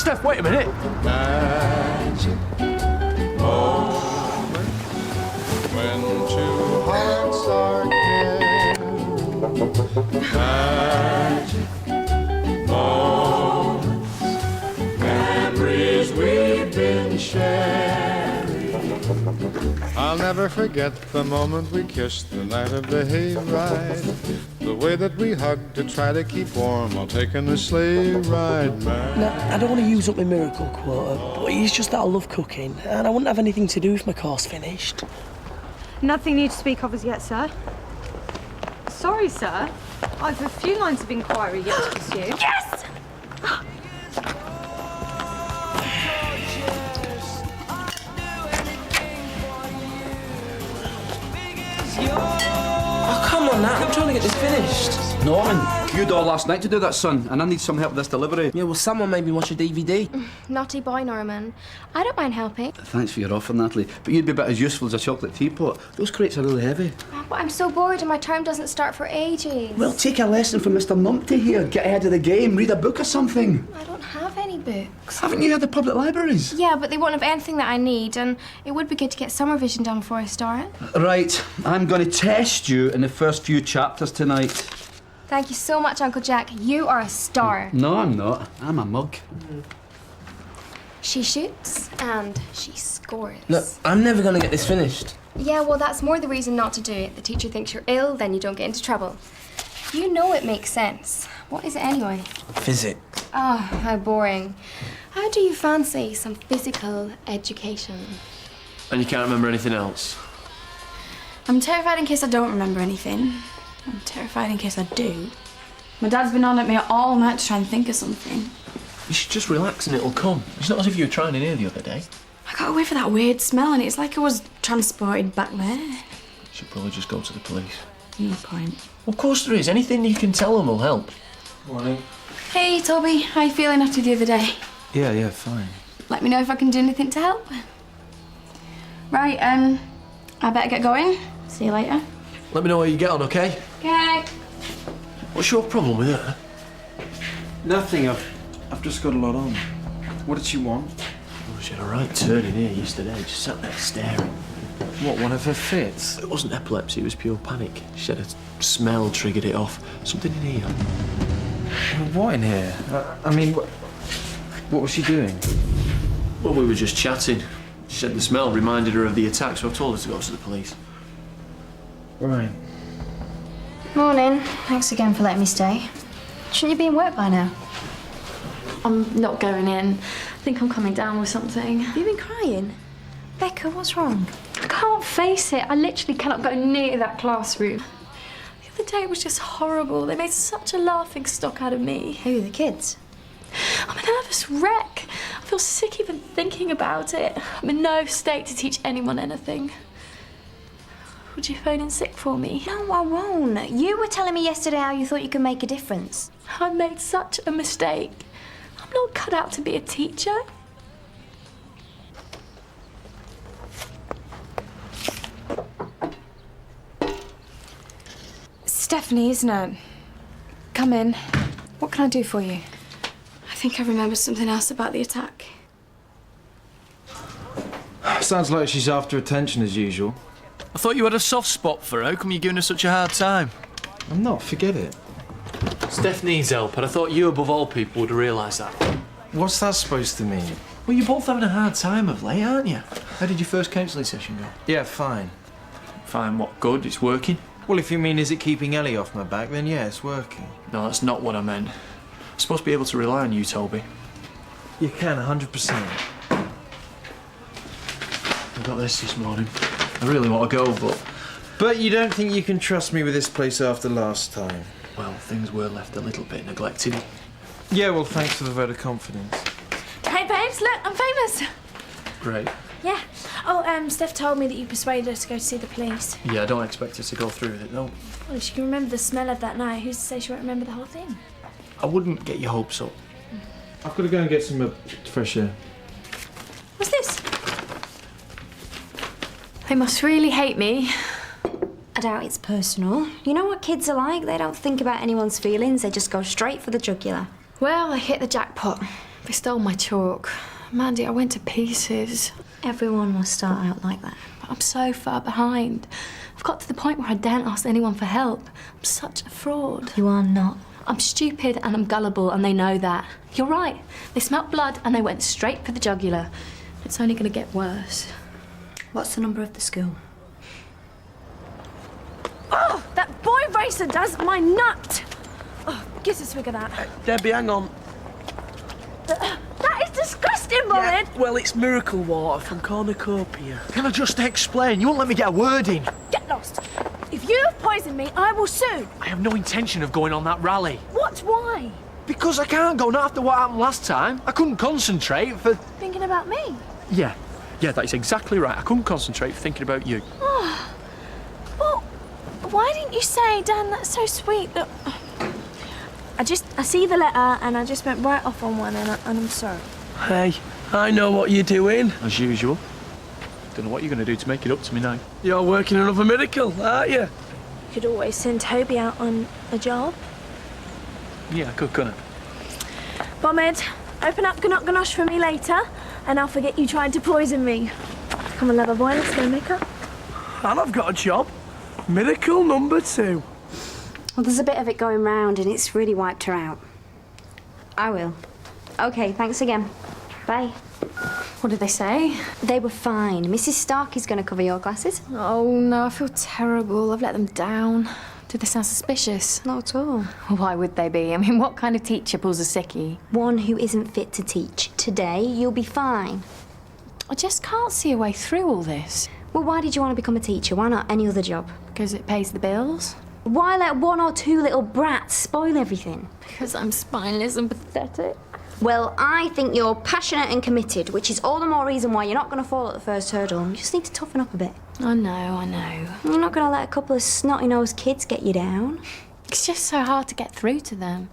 Steph, wait a minute. Magic moment when two hearts are together. Magic moments, memories we've been sharing. I'll never forget the moment we kissed the night of the hayride. The way that we hugged to try to keep warm while taking the sleigh ride, man. Now, I don't want to use up my miracle quota, but it's just that I love cooking, and I wouldn't have anything to do if my course finished. Nothing new to speak of as yet, sir. Sorry, sir. I've a few lines of inquiry yet to pursue. Yes! Oh, come on, Nat. I'm trying to get this finished. Norman, you did all last night to do that, son, and I need some help with this delivery. Yeah, well, someone maybe watch a DVD. Naughty boy, Norman. I don't mind helping. Thanks for your offer, Natalie, but you'd be about as useful as a chocolate teapot. Those crates are really heavy. But I'm so bored and my term doesn't start for ages. Well, take a lesson from Mr. Numpty here. Get ahead of the game, read a book or something. I don't have any books. Haven't you heard of public libraries? Yeah, but they won't have anything that I need, and it would be good to get some revision done before I start. Right, I'm going to test you in the first few chapters tonight. Thank you so much, Uncle Jack. You are a star. No, I'm not. I'm a mug. She shoots and she scores. Look, I'm never going to get this finished. Yeah, well, that's more the reason not to do it. The teacher thinks you're ill, then you don't get into trouble. You know it makes sense. What is it anyway? Physics. Oh, how boring. How do you fancy some physical education? And you can't remember anything else? I'm terrified in case I don't remember anything. I'm terrified in case I do. My dad's been on at me all night to try and think of something. You should just relax and it'll come. It's not as if you were trying in here the other day. I got away for that weird smell and it's like I was transported back there. You should probably just go to the police. No point. Well, of course there is. Anything you can tell them will help. Morning. Hey, Toby. How you feeling after the other day? Yeah, fine. Let me know if I can do anything to help. Right, I better get going. See you later. Let me know how you get on, okay? Okay. What's your problem with her? Nothing. I've just got a lot on. What did she want? Oh, she had a right turn in here yesterday. Just sat there staring. What, one of her fits? It wasn't epilepsy, it was pure panic. She said a smell triggered it off. Something in here. What in here? I mean, what was she doing? Well, we were just chatting. She said the smell reminded her of the attack, so I told her to go to the police. Right. Morning. Thanks again for letting me stay. Shouldn't you be in work by now? I'm not going in. I think I'm coming down with something. Have you been crying? Becca, what's wrong? I can't face it. I literally cannot go near that classroom. The other day was just horrible. They made such a laughing stock out of me. Who, the kids? I'm a nervous wreck. I feel sick even thinking about it. I'm in no state to teach anyone anything. Would you phone in sick for me? No, I won't. You were telling me yesterday how you thought you could make a difference. I made such a mistake. I'm not cut out to be a teacher. Stephanie, isn't it? Come in. What can I do for you? I think I remembered something else about the attack. Sounds like she's after attention as usual. I thought you had a soft spot for her. How come you're giving her such a hard time? I'm not, forget it. Steph needs help, and I thought you, above all people, would realise that. What's that supposed to mean? Well, you're both having a hard time of late, aren't you? How did your first counselling session go? Yeah, fine. Fine, what, good? It's working? Well, if you mean is it keeping Ellie off my back, then yeah, it's working. No, that's not what I meant. I'm supposed to be able to rely on you, Toby. You can, 100%. I got this morning. I really want to go, but... But you don't think you can trust me with this place after last time? Well, things were left a little bit neglected. Yeah, well, thanks for the vote of confidence. Hey, babes, look, I'm famous. Great. Yeah. Oh, Steph told me that you persuaded her to go to see the police. Yeah, I don't expect her to go through with it, though. Well, if she can remember the smell of that night, who's to say she won't remember the whole thing? I wouldn't get your hopes up. I've got to go and get some fresh air. What's this? They must really hate me. I doubt it's personal. You know what kids are like? They don't think about anyone's feelings. They just go straight for the jugular. Well, I hit the jackpot. They stole my chalk. Mandy, I went to pieces. Everyone must start out like that. But I'm so far behind. I've got to the point where I daren't ask anyone for help. I'm such a fraud. You are not. I'm stupid and I'm gullible, and they know that. You're right. They smelt blood and they went straight for the jugular. It's only going to get worse. What's the number of the school? Oh, that boy racer does my nut! Oh, get a swig of that. Debbie, hang on. That is disgusting, Morin! Well, it's miracle water from Cornucopia. Can I just explain? You won't let me get a word in. Get lost. If you have poisoned me, I will sue. I have no intention of going on that rally. What? Why? Because I can't go, not after what happened last time. I couldn't concentrate for... Thinking about me? Yeah, that is exactly right. I couldn't concentrate for thinking about you. Oh. Well, why didn't you say, Dan, that's so sweet. Look, I see the letter and I just went right off on one and I'm sorry. Hey, I know what you're doing. As usual. Don't know what you're going to do to make it up to me now. You're working another miracle, aren't you? You could always send Toby out on a job. Yeah, I could, couldn't I? Bombed, open up Ganosh for me later and I'll forget you tried to poison me. Come on, lover boy, let's go make up. And I've got a job. Miracle number 2. Well, there's a bit of it going round and it's really wiped her out. I will. Okay, thanks again. Bye. What did they say? They were fine. Mrs. Starkey's going to cover your classes. Oh, no, I feel terrible. I've let them down. Do they sound suspicious? Not at all. Why would they be? I mean, what kind of teacher pulls a sickie? One who isn't fit to teach. Today, you'll be fine. I just can't see a way through all this. Well, why did you want to become a teacher? Why not any other job? Because it pays the bills. Why let 1 or 2 little brats spoil everything? Because I'm spineless and pathetic. Well, I think you're passionate and committed, which is all the more reason why you're not going to fall at the first hurdle. You just need to toughen up a bit. I know. You're not going to let a couple of snotty-nosed kids get you down. It's just so hard to get through to them.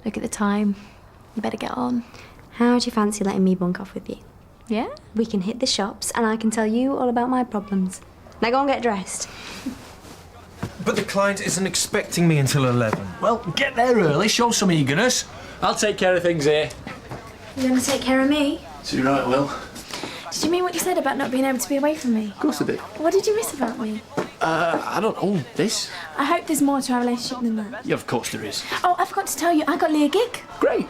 Look at the time. You better get on. How do you fancy letting me bunk off with you? Yeah? We can hit the shops and I can tell you all about my problems. Now go and get dressed. But the client isn't expecting me until 11. Well, get there early, show some eagerness. I'll take care of things here. You're going to take care of me? So you're right, Will. Did you mean what you said about not being able to be away from me? Of course I did. What did you miss about me? I don't know this. I hope there's more to our relationship than that. Yeah, of course there is. Oh, I forgot to tell you, I got Lee a gig. Great.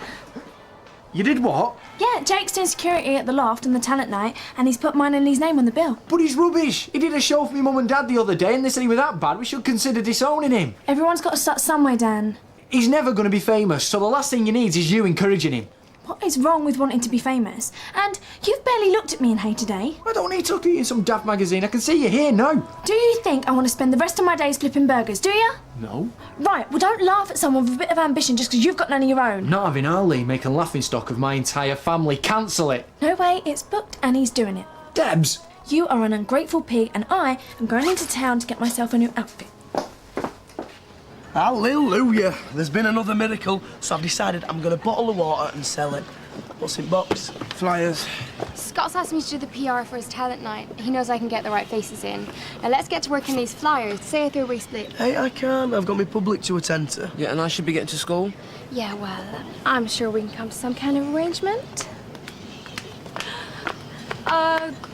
You did what? Yeah, Jake's doing security at the Loft and the talent night, and he's put mine and Lee's name on the bill. But he's rubbish. He did a show for me mum and dad the other day and they said he was that bad we should consider disowning him. Everyone's got to start somewhere, Dan. He's never going to be famous, so the last thing he needs is you encouraging him. What is wrong with wanting to be famous? And you've barely looked at me in Hey Today. I don't need to look at you in some daft magazine. I can see you here now. Do you think I want to spend the rest of my days flipping burgers, do you? No. Right, well don't laugh at someone with a bit of ambition just because you've got none of your own. Not having Ali make a laughingstock of my entire family. Cancel it. No way, it's booked and he's doing it. Debs. You are an ungrateful pig and I am going into town to get myself a new outfit. Hallelujah. There's been another miracle, so I've decided I'm going to bottle the water and sell it. What's in box? Flyers. Scott's asked me to do the PR for his talent night. He knows I can get the right faces in. Now let's get to work on these flyers. Say a three-way split. Hey, I can't. I've got my public to attend to. Yeah, and I should be getting to school? Yeah, well, I'm sure we can come to some kind of arrangement.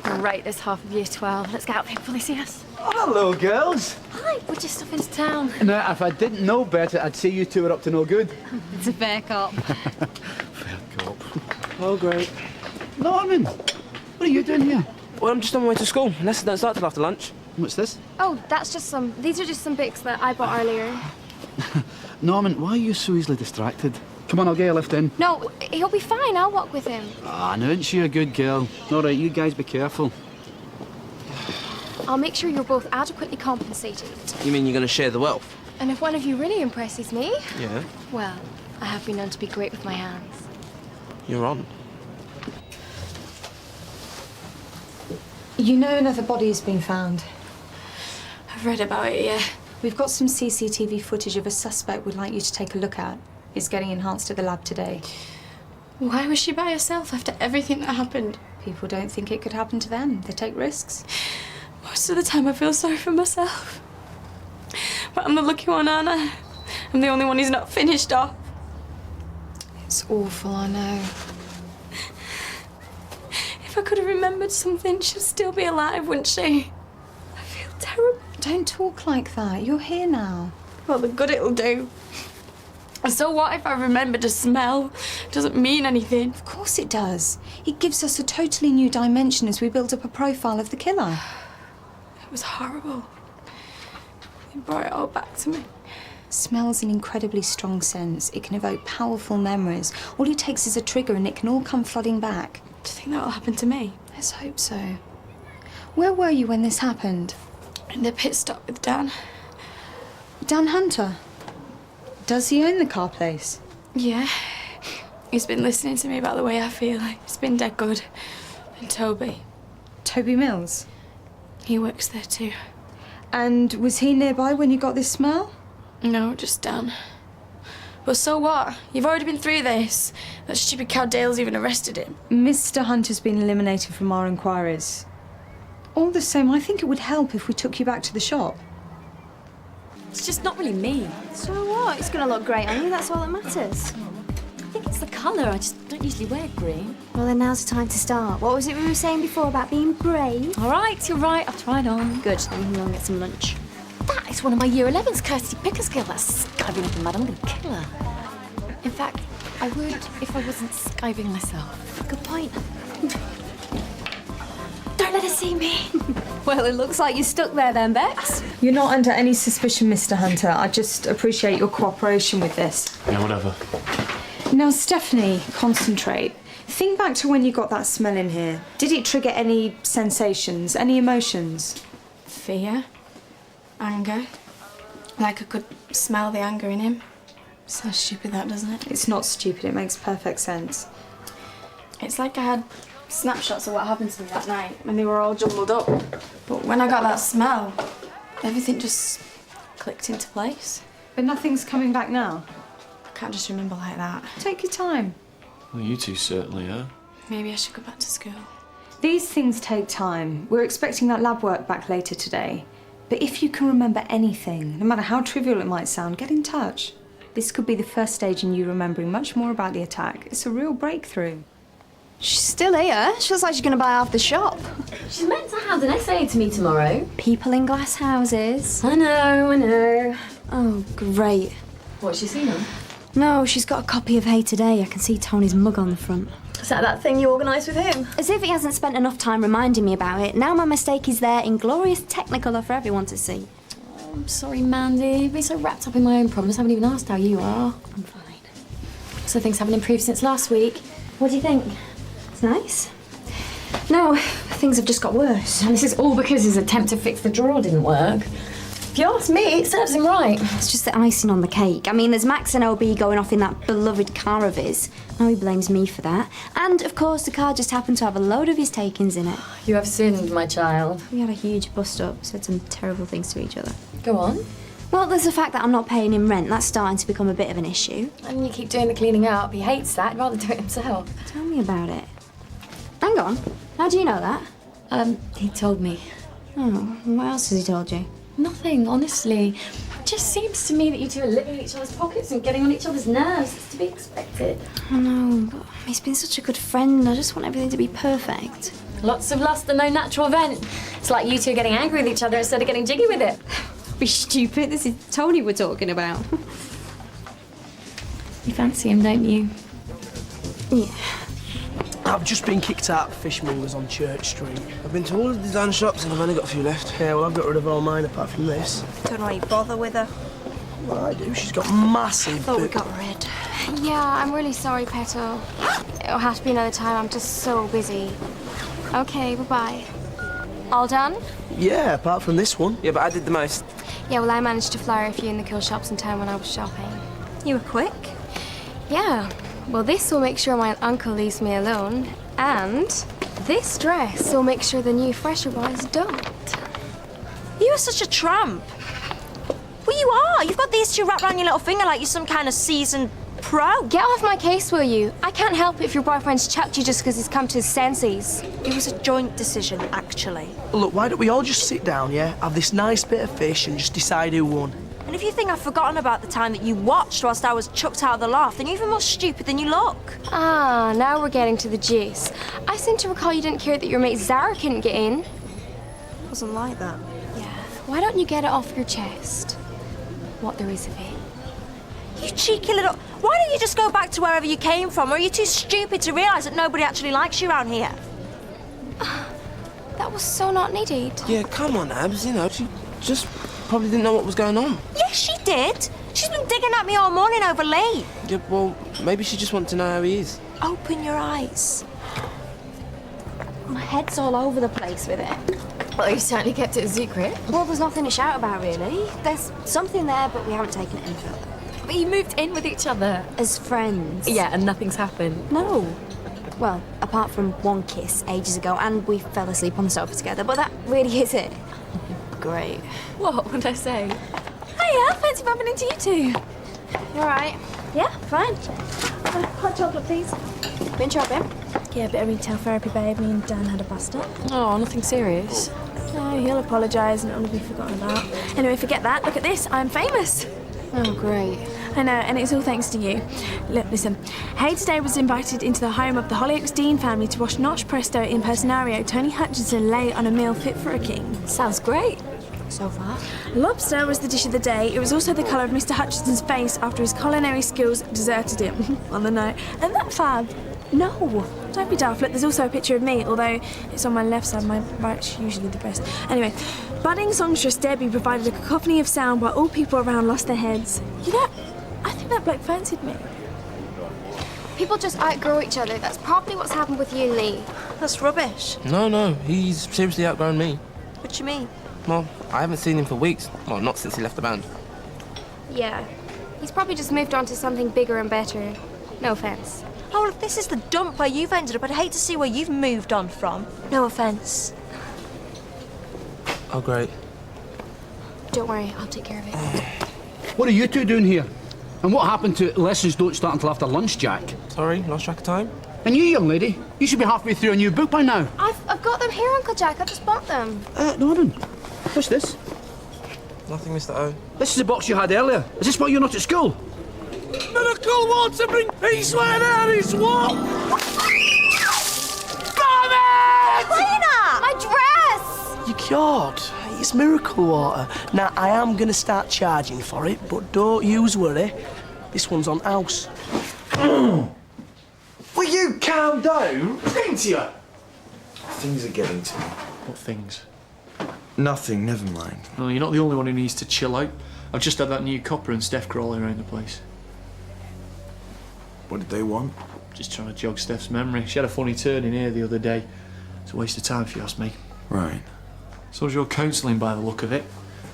Great, there's half of year 12. Let's get out before they see us. Oh, hello, girls. Hi, we're just off into town. Now, if I didn't know better, I'd say you two were up to no good. It's a fair cop. Fair cop. Oh, great. Norman, what are you doing here? Well, I'm just on my way to school. Lessons don't start till after lunch. What's this? Oh, these are just some books that I bought earlier. Norman, why are you so easily distracted? Come on, I'll get you a lift in. No, he'll be fine. I'll walk with him. Ah, now, isn't she a good girl? All right, you guys be careful. I'll make sure you're both adequately compensated. You mean you're going to share the wealth? And if one of you really impresses me, Yeah. well, I have been known to be great with my hands. You're on. You know another body has been found. I've read about it, yeah. We've got some CCTV footage of a suspect we'd like you to take a look at. It's getting enhanced at the lab today. Why was she by herself after everything that happened? People don't think it could happen to them. They take risks. Most of the time I feel sorry for myself. But I'm the lucky one, aren't I? I'm the only one who's not finished off. It's awful, I know. If I could have remembered something, she'd still be alive, wouldn't she? I feel terrible. Don't talk like that. You're here now. Well, the good it'll do. So what if I remembered a smell? Doesn't mean anything. Of course it does. It gives us a totally new dimension as we build up a profile of the killer. It was horrible. It brought it all back to me. Smell's an incredibly strong sense. It can evoke powerful memories. All it takes is a trigger and it can all come flooding back. Do you think that'll happen to me? Let's hope so. Where were you when this happened? In the pit stop with Dan. Dan Hunter? Does he own the car place? Yeah. He's been listening to me about the way I feel. It's been dead good. And Toby. Toby Mills? He works there too. And was he nearby when you got this smell? No, just Dan. But so what? You've already been through this. That stupid cow Dale's even arrested him. Mr. Hunter's been eliminated from our inquiries. All the same, I think it would help if we took you back to the shop. It's just not really me. So what? It's going to look great on you, that's all that matters. I think it's the colour. I just don't usually wear green. Well, then now's the time to start. What was it we were saying before about being brave? All right, you're right. I've tried on. Good, then we can go and get some lunch. That is one of my Year 11's Kirsty Picker's girl. That's skiving up and mad. I'm going to kill her. In fact, I would if I wasn't skiving myself. Good point. Don't let her see me. Well, it looks like you're stuck there then, Bex. You're not under any suspicion, Mr. Hunter. I just appreciate your cooperation with this. Yeah, whatever. Now, Stephanie, concentrate. Think back to when you got that smell in here. Did it trigger any sensations, any emotions? Fear. Anger. Like I could smell the anger in him. So stupid that, doesn't it? It's not stupid, it makes perfect sense. It's like I had snapshots of what happened to me that night, and they were all jumbled up. But when I got that smell, everything just clicked into place. But nothing's coming back now. I can't just remember like that. Take your time. Well, you two certainly are. Maybe I should go back to school. These things take time. We're expecting that lab work back later today. But if you can remember anything, no matter how trivial it might sound, get in touch. This could be the first stage in you remembering much more about the attack. It's a real breakthrough. She's still here. She looks like she's going to buy half the shop. She's meant to hand an essay to me tomorrow. People in glass houses. I know. Oh, great. What's she seen on? No, she's got a copy of Hey Today. I can see Tony's mug on the front. Is that thing you organised with him? As if he hasn't spent enough time reminding me about it. Now my mistake is there in glorious technicolor for everyone to see. Oh, I'm sorry, Mandy. I've been so wrapped up in my own problems, I haven't even asked how you are. I'm fine. So things haven't improved since last week. What do you think? It's nice. No, things have just got worse. And this is all because his attempt to fix the drawer didn't work. If you ask me, it serves him right. It's just the icing on the cake. I mean, there's Max and OB going off in that beloved car of his. Now he blames me for that. And, of course, the car just happened to have a load of his takings in it. You have sinned, my child. We had a huge bust-up, said some terrible things to each other. Go on. Well, there's the fact that I'm not paying him rent. That's starting to become a bit of an issue. And you keep doing the cleaning up. He hates that. He'd rather do it himself. Tell me about it. Hang on. How do you know that? He told me. Oh, what else has he told you? Nothing, honestly. It just seems to me that you two are living in each other's pockets and getting on each other's nerves. It's to be expected. I know, but he's been such a good friend. I just want everything to be perfect. Lots of lust and no natural vent. It's like you two getting angry with each other instead of getting jiggy with it. Be stupid. This is Tony we're talking about. You fancy him, don't you? Yeah. I've just been kicked out of Fishmongers on Church Street. I've been to all of the design shops and I've only got a few left. Yeah, well, I've got rid of all mine apart from this. Don't know why you bother with her. Well, I do. She's got massive Thought we got rid. Yeah, I'm really sorry, Petal. It'll have to be another time. I'm just so busy. Okay, bye-bye. All done? Yeah, apart from this one. Yeah, but I did the most. Yeah, well, I managed to flyer a few in the kill shops in town when I was shopping. You were quick. Yeah. Well, this will make sure my uncle leaves me alone. And this dress will make sure the new fresher boys don't. You are such a tramp. Well, you are. You've got these two wrapped around your little finger like you're some kind of seasoned pro. Get off my case, will you? I can't help it if your boyfriend's chucked you just because he's come to his senses. It was a joint decision, actually. Look, why don't we all just sit down, yeah? Have this nice bit of fish and just decide who won? And if you think I've forgotten about the time that you watched whilst I was chucked out of the loft, then you're even more stupid than you look. Ah, now we're getting to the gist. I seem to recall you didn't care that your mate Zara couldn't get in. It wasn't like that. Yeah. Why don't you get it off your chest? What there is of it. You cheeky little... Why don't you just go back to wherever you came from? Or are you too stupid to realise that nobody actually likes you around here? That was so not needed. Yeah, come on, Abs, you know, she just probably didn't know what was going on. Yes, she did. She's been digging at me all morning over Lee. Yeah, well, maybe she just wants to know how he is. Open your eyes. My head's all over the place with it. Well, you certainly kept it a secret. Well, there's nothing to shout about, really. There's something there, but we haven't taken it any further. But you moved in with each other. As friends. Yeah, and nothing's happened. No. Well, apart from one kiss ages ago, and we fell asleep on the sofa together, but that really is it. Great. What would I say? Hiya, fancy bumping into you two. You all right? Yeah, fine. Hot chocolate, please. Been shopping? Yeah, a bit of retail therapy, babe. Me and Dan had a bust-up. Oh, nothing serious. No, he'll apologise and it'll be forgotten about. Anyway, forget that. Look at this. I'm famous. Oh, great. I know, and it's all thanks to you. Look, listen. Hay today was invited into the home of the Hollyoaks Dean family to watch Notch Presto impersonario Tony Hutchinson lay on a meal fit for a king. Sounds great. So far. Lobster was the dish of the day. It was also the colour of Mr. Hutchinson's face after his culinary skills deserted him on the night. And that fab? No, don't be daft. Look, there's also a picture of me, although it's on my left side. My right's usually the best. Anyway, budding songstress Debbie provided a cacophony of sound while all people around lost their heads. You know, I think that bloke fancied me. People just outgrow each other. That's probably what's happened with you and Lee. That's rubbish. No, he's seriously outgrown me. What do you mean? Well, I haven't seen him for weeks. Well, not since he left the band. Yeah. He's probably just moved on to something bigger and better. No offence. Oh, well, if this is the dump where you've ended up, I'd hate to see where you've moved on from. No offence. Oh, great. Don't worry, I'll take care of it. What are you two doing here? And what happened to lessons don't start until after lunch, Jack? Sorry, lost track of time. And you, young lady, you should be halfway through a new book by now. I've got them here, Uncle Jack. I just bought them. Norman, what's this? Nothing, Mr. O. This is the box you had earlier. Is this why you're not at school? Miracle water bring peace where there is war! Damn it! Lena! My dress! You cured. It's miracle water. Now, I am going to start charging for it, but don't yous worry. This one's on house. Will you calm down? Ain't you? Things are getting to me. What things? Nothing, never mind. No, you're not the only one who needs to chill out. I've just had that new copper and Steph crawling around the place. What did they want? Just trying to jog Steph's memory. She had a funny turn in here the other day. It's a waste of time if you ask me. Right. So's your counselling by the look of it.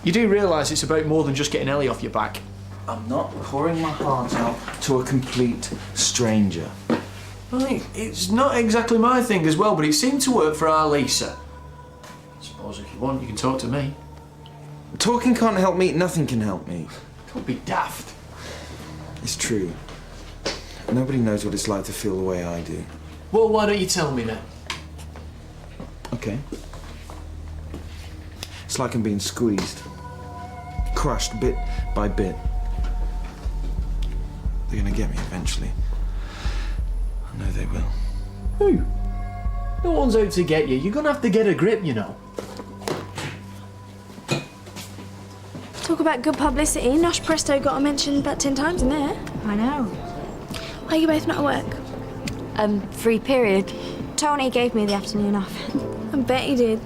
You do realise it's about more than just getting Ellie off your back. I'm not pouring my heart out to a complete stranger. Right, it's not exactly my thing as well, but it seemed to work for our Lisa. I suppose if you want, you can talk to me. Talking can't help me, nothing can help me. Don't be daft. It's true. Nobody knows what it's like to feel the way I do. Well, why don't you tell me then? Okay. It's like I'm being squeezed. Crushed bit by bit. They're gonna get me eventually. I know they will. Who? No one's out to get you. You're gonna have to get a grip, you know. Talk about good publicity. Nosh Presto got a mention about 10 times in there. I know. Why are you both not at work? Free period. Tony gave me the afternoon off. I bet he did.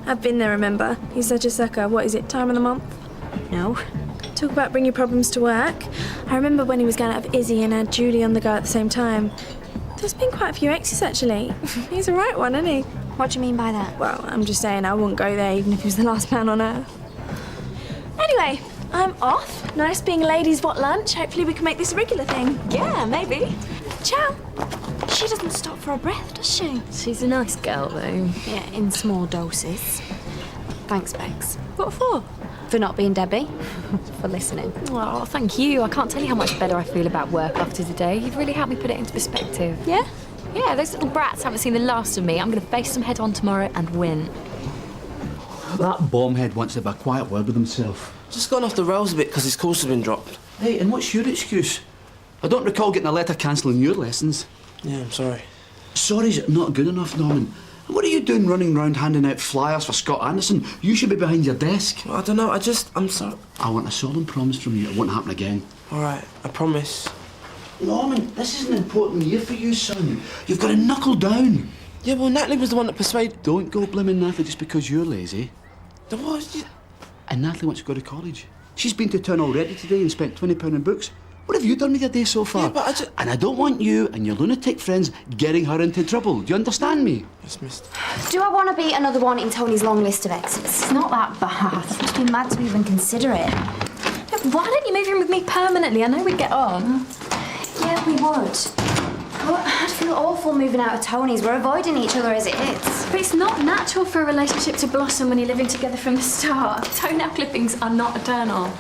I've been there, remember? He's such a sucker. What is it, time of the month? No. Talk about bring your problems to work. I remember when he was going out of Izzy and had Julie on the go at the same time. There's been quite a few exes, actually. He's a right one, isn't he? What do you mean by that? Well, I'm just saying I wouldn't go there even if he was the last man on earth. Anyway, I'm off. Nice being ladies what lunch. Hopefully we can make this a regular thing. Yeah, maybe. Ciao. She doesn't stop for a breath, does she? She's a nice girl, though. Yeah, in small doses. Thanks, Bex. What for? For not being Debbie. For listening. Oh, thank you. I can't tell you how much better I feel about work after today. You've really helped me put it into perspective. Yeah? Yeah, those little brats haven't seen the last of me. I'm going to face them head on tomorrow and win. That bombhead wants to have a quiet word with himself. Just gone off the rails a bit because his course has been dropped. Hey, and what's your excuse? I don't recall getting a letter cancelling your lessons. Yeah, I'm sorry. Sorry's not good enough, Norman. What are you doing running around handing out flyers for Scott Anderson? You should be behind your desk. I don't know, I'm sorry. I want a solemn promise from you it won't happen again. All right, I promise. Norman, this is an important year for you, son. You've got to knuckle down. Yeah, well, Natalie was the one that persuaded... Don't go blaming Natalie just because you're lazy. The what? And Natalie wants to go to college. She's been to town already today and spent £20 on books. What have you done with your day so far? Yeah, but I just... And I don't want you and your lunatic friends getting her into trouble. Do you understand me? Yes, mister. Do I want to be another one in Tony's long list of exes? It's not that bad. I'd be mad to even consider it. Why don't you move in with me permanently? I know we'd get on. Yeah, we would. But I'd feel awful moving out of Tony's. We're avoiding each other as it is. But it's not natural for a relationship to blossom when you're living together from the start. Toenail clippings are not a turn-on.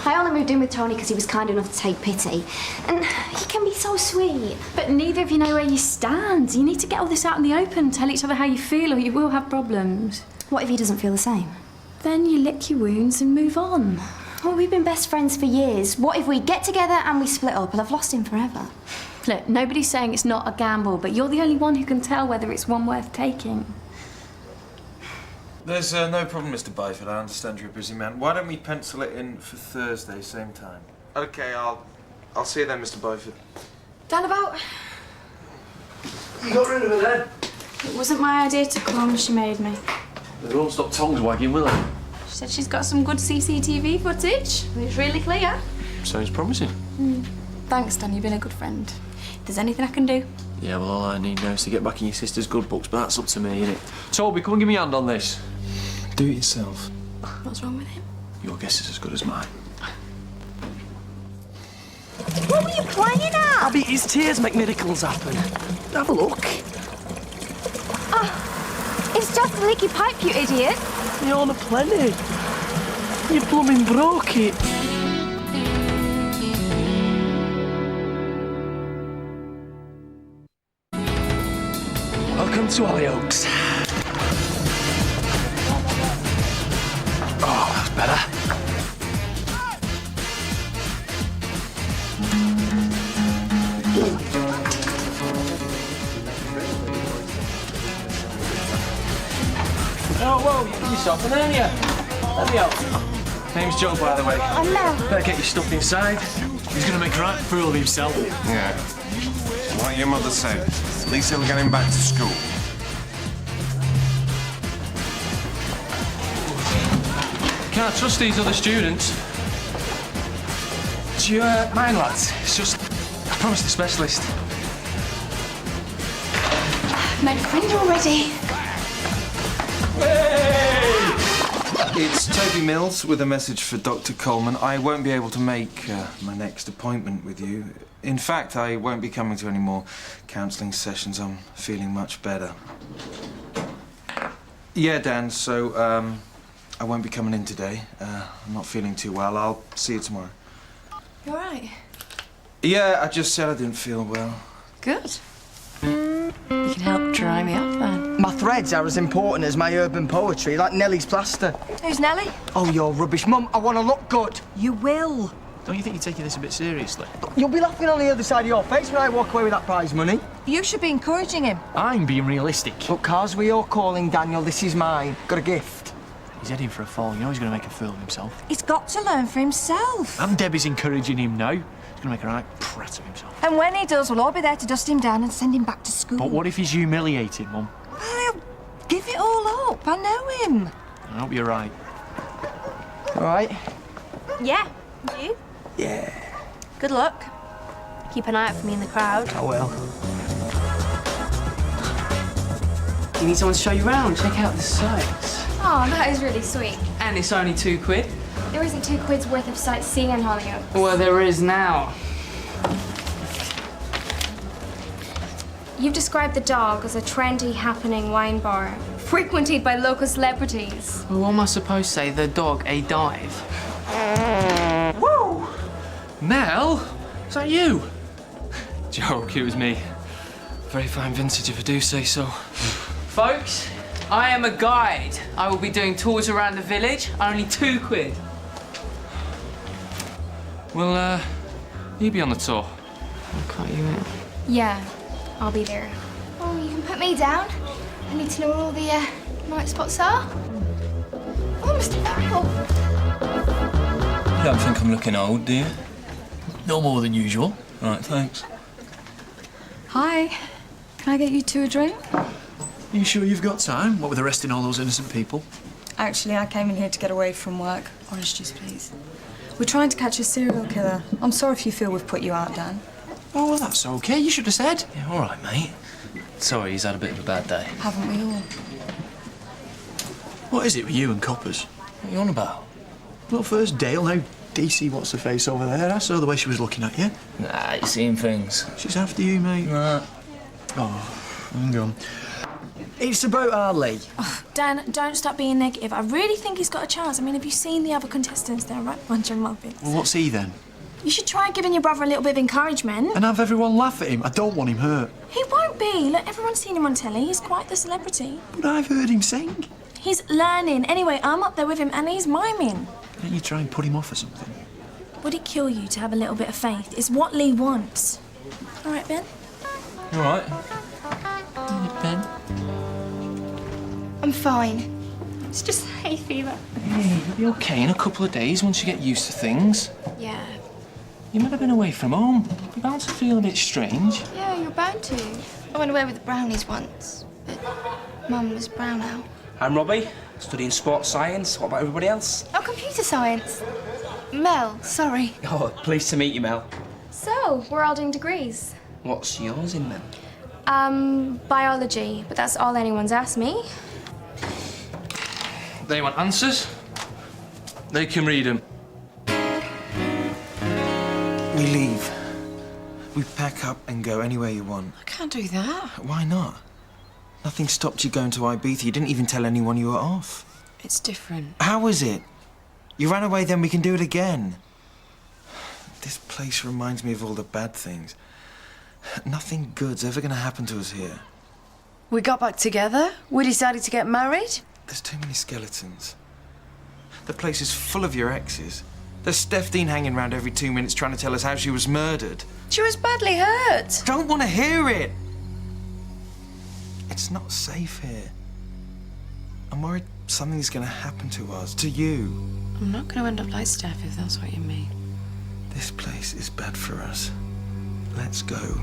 I only moved in with Tony because he was kind enough to take pity. And he can be so sweet. But neither of you know where you stand. You need to get all this out in the open, tell each other how you feel, or you will have problems. What if he doesn't feel the same? Then you lick your wounds and move on. Well, we've been best friends for years. What if we get together and we split up? Well, I've lost him forever. Look, nobody's saying it's not a gamble, but you're the only one who can tell whether it's one worth taking. There's no problem, Mr. Byford. I understand you're a busy man. Why don't we pencil it in for Thursday, same time? Okay, I'll see you then, Mr. Byford. Dan, about... You got rid of her then? It wasn't my idea to come, she made me. They won't stop tongues wagging, will they? She said she's got some good CCTV footage. It's really clear. Sounds promising. Thanks, Dan, you've been a good friend. If there's anything I can do. Yeah, well, all I need now is to get back in your sister's good books, but that's up to me, innit? Toby, come and give me a hand on this. Do it yourself. What's wrong with him? Your guess is as good as mine. What were you playing at? Abby, his tears make miracles happen. Have a look. It's just a leaky pipe, you idiot. You're on a plenty. You blooming broke it. Welcome to Hollyoaks. Oh, that's better. Oh, whoa, you're stopping, aren't you? Let me out. Name's Joe, by the way. Oh, no. Better get your stuff inside. He's going to make a right fool of himself. Yeah. What your mother said. At least he'll get him back to school. Can't trust these other students. Do you mind, lads? It's just, I promised the specialist. Make a friend already. It's Toby Mills with a message for Dr. Coleman. I won't be able to make my next appointment with you. In fact, I won't be coming to any more counselling sessions. I'm feeling much better. Yeah, Dan, so I won't be coming in today. I'm not feeling too well. I'll see you tomorrow. You all right? Yeah, I just said I didn't feel well. Good. You can help dry me off then. My threads are as important as my urban poetry, like Nellie's plaster. Who's Nellie? Oh, you're rubbish. Mum, I want to look good. You will. Don't you think you're taking this a bit seriously? You'll be laughing on the other side of your face when I walk away with that prize money. You should be encouraging him. I'm being realistic. Look, cars we all calling, Daniel, this is mine. Got a gift. He's heading for a fall. You know he's going to make a fool of himself. He's got to learn for himself. And Debbie's encouraging him now. He's going to make a right prat of himself. And when he does, we'll all be there to dust him down and send him back to school. But what if he's humiliated, Mum? Well, he'll give it all up. I know him. I hope you're right. All right? Yeah. You? Yeah. Good luck. Keep an eye out for me in the crowd. I will. You need someone to show you around. Check out the sights. Oh, that is really sweet. And it's only £2. There isn't £2 worth of sightseeing in Hollyoaks. Well, there is now. You've described the Dog as a trendy, happening wine bar, frequented by local celebrities. Well, what am I supposed to say? The Dog, a dive. Woo! Nell? Is that you? Joke, it was me. Very fine vintage if I do say so. Folks, I am a guide. I will be doing tours around the village. Only £2. Well, you be on the tour. I'll cut you in. Yeah, I'll be there. Oh, you can put me down. I need to know where all the night spots are. Oh, Mr. Barrel. You don't think I'm looking old, do you? No more than usual. Right, thanks. Hi. Can I get you two a drink? You sure you've got time? What with arresting all those innocent people? Actually, I came in here to get away from work. Orange juice, please. We're trying to catch a serial killer. I'm sorry if you feel we've put you out, Dan. Oh, well, that's okay. You should have said. Yeah, all right, mate. Sorry, he's had a bit of a bad day. Haven't we all? What is it with you and coppers? What are you on about? Well, first Dale, now DC what's-her-face over there. I saw the way she was looking at you. Nah, you're seeing things. She's after you, mate. Nah. Oh, hang on. It's about our Lee. Oh, Dan, don't stop being negative. I really think he's got a chance. I mean, have you seen the other contestants? They're a right bunch of muppets. Well, what's he then? You should try giving your brother a little bit of encouragement. And have everyone laugh at him. I don't want him hurt. He won't be. Look, everyone's seen him on telly. He's quite the celebrity. But I've heard him sing. He's learning. Anyway, I'm up there with him and he's miming. Don't you try and put him off or something? Would it kill you to have a little bit of faith? It's what Lee wants. All right, Ben? You all right? Ben? I'm fine. It's just hay fever. Hey, you'll be okay in a couple of days once you get used to things. Yeah. You might have been away from home. You're bound to feel a bit strange. Yeah, you're bound to. I went away with the brownies once, but Mum was brown out. I'm Robbie, studying sports science. What about everybody else? Oh, computer science. Mel, sorry. Oh, pleased to meet you, Mel. So, we're all doing degrees. What's yours in then? Biology, but that's all anyone's asked me. They want answers. They can read them. We leave. We pack up and go anywhere you want. I can't do that. Why not? Nothing stopped you going to Ibiza. You didn't even tell anyone you were off. It's different. How is it? You ran away, then we can do it again. This place reminds me of all the bad things. Nothing good's ever going to happen to us here. We got back together. We decided to get married. There's too many skeletons. The place is full of your exes. There's Steph Dean hanging around every 2 minutes trying to tell us how she was murdered. She was badly hurt. Don't want to hear it. It's not safe here. I'm worried something's going to happen to us, to you. I'm not going to end up like Steph, if that's what you mean. This place is bad for us. Let's go.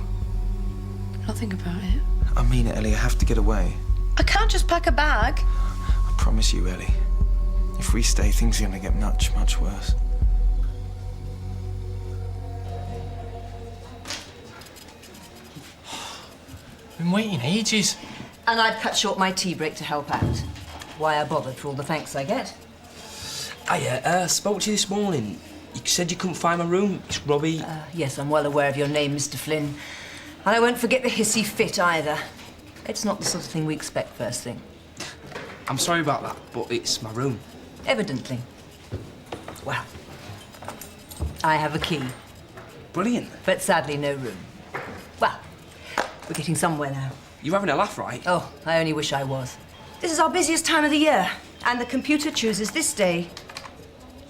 I'll think about it. I mean it, Ellie. I have to get away. I can't just pack a bag. I promise you, Ellie. If we stay, things are going to get much, much worse. Been waiting ages. And I'd cut short my tea break to help out. Why I bothered for all the thanks I get. I spoke to you this morning. You said you couldn't find my room. It's Robbie. Yes, I'm well aware of your name, Mr. Flynn. And I won't forget the hissy fit either. It's not the sort of thing we expect first thing. I'm sorry about that, but it's my room. Evidently. Well, I have a key. Brilliant. But sadly, no room. Well, we're getting somewhere now. You're having a laugh, right? Oh, I only wish I was. This is our busiest time of the year, and the computer chooses this day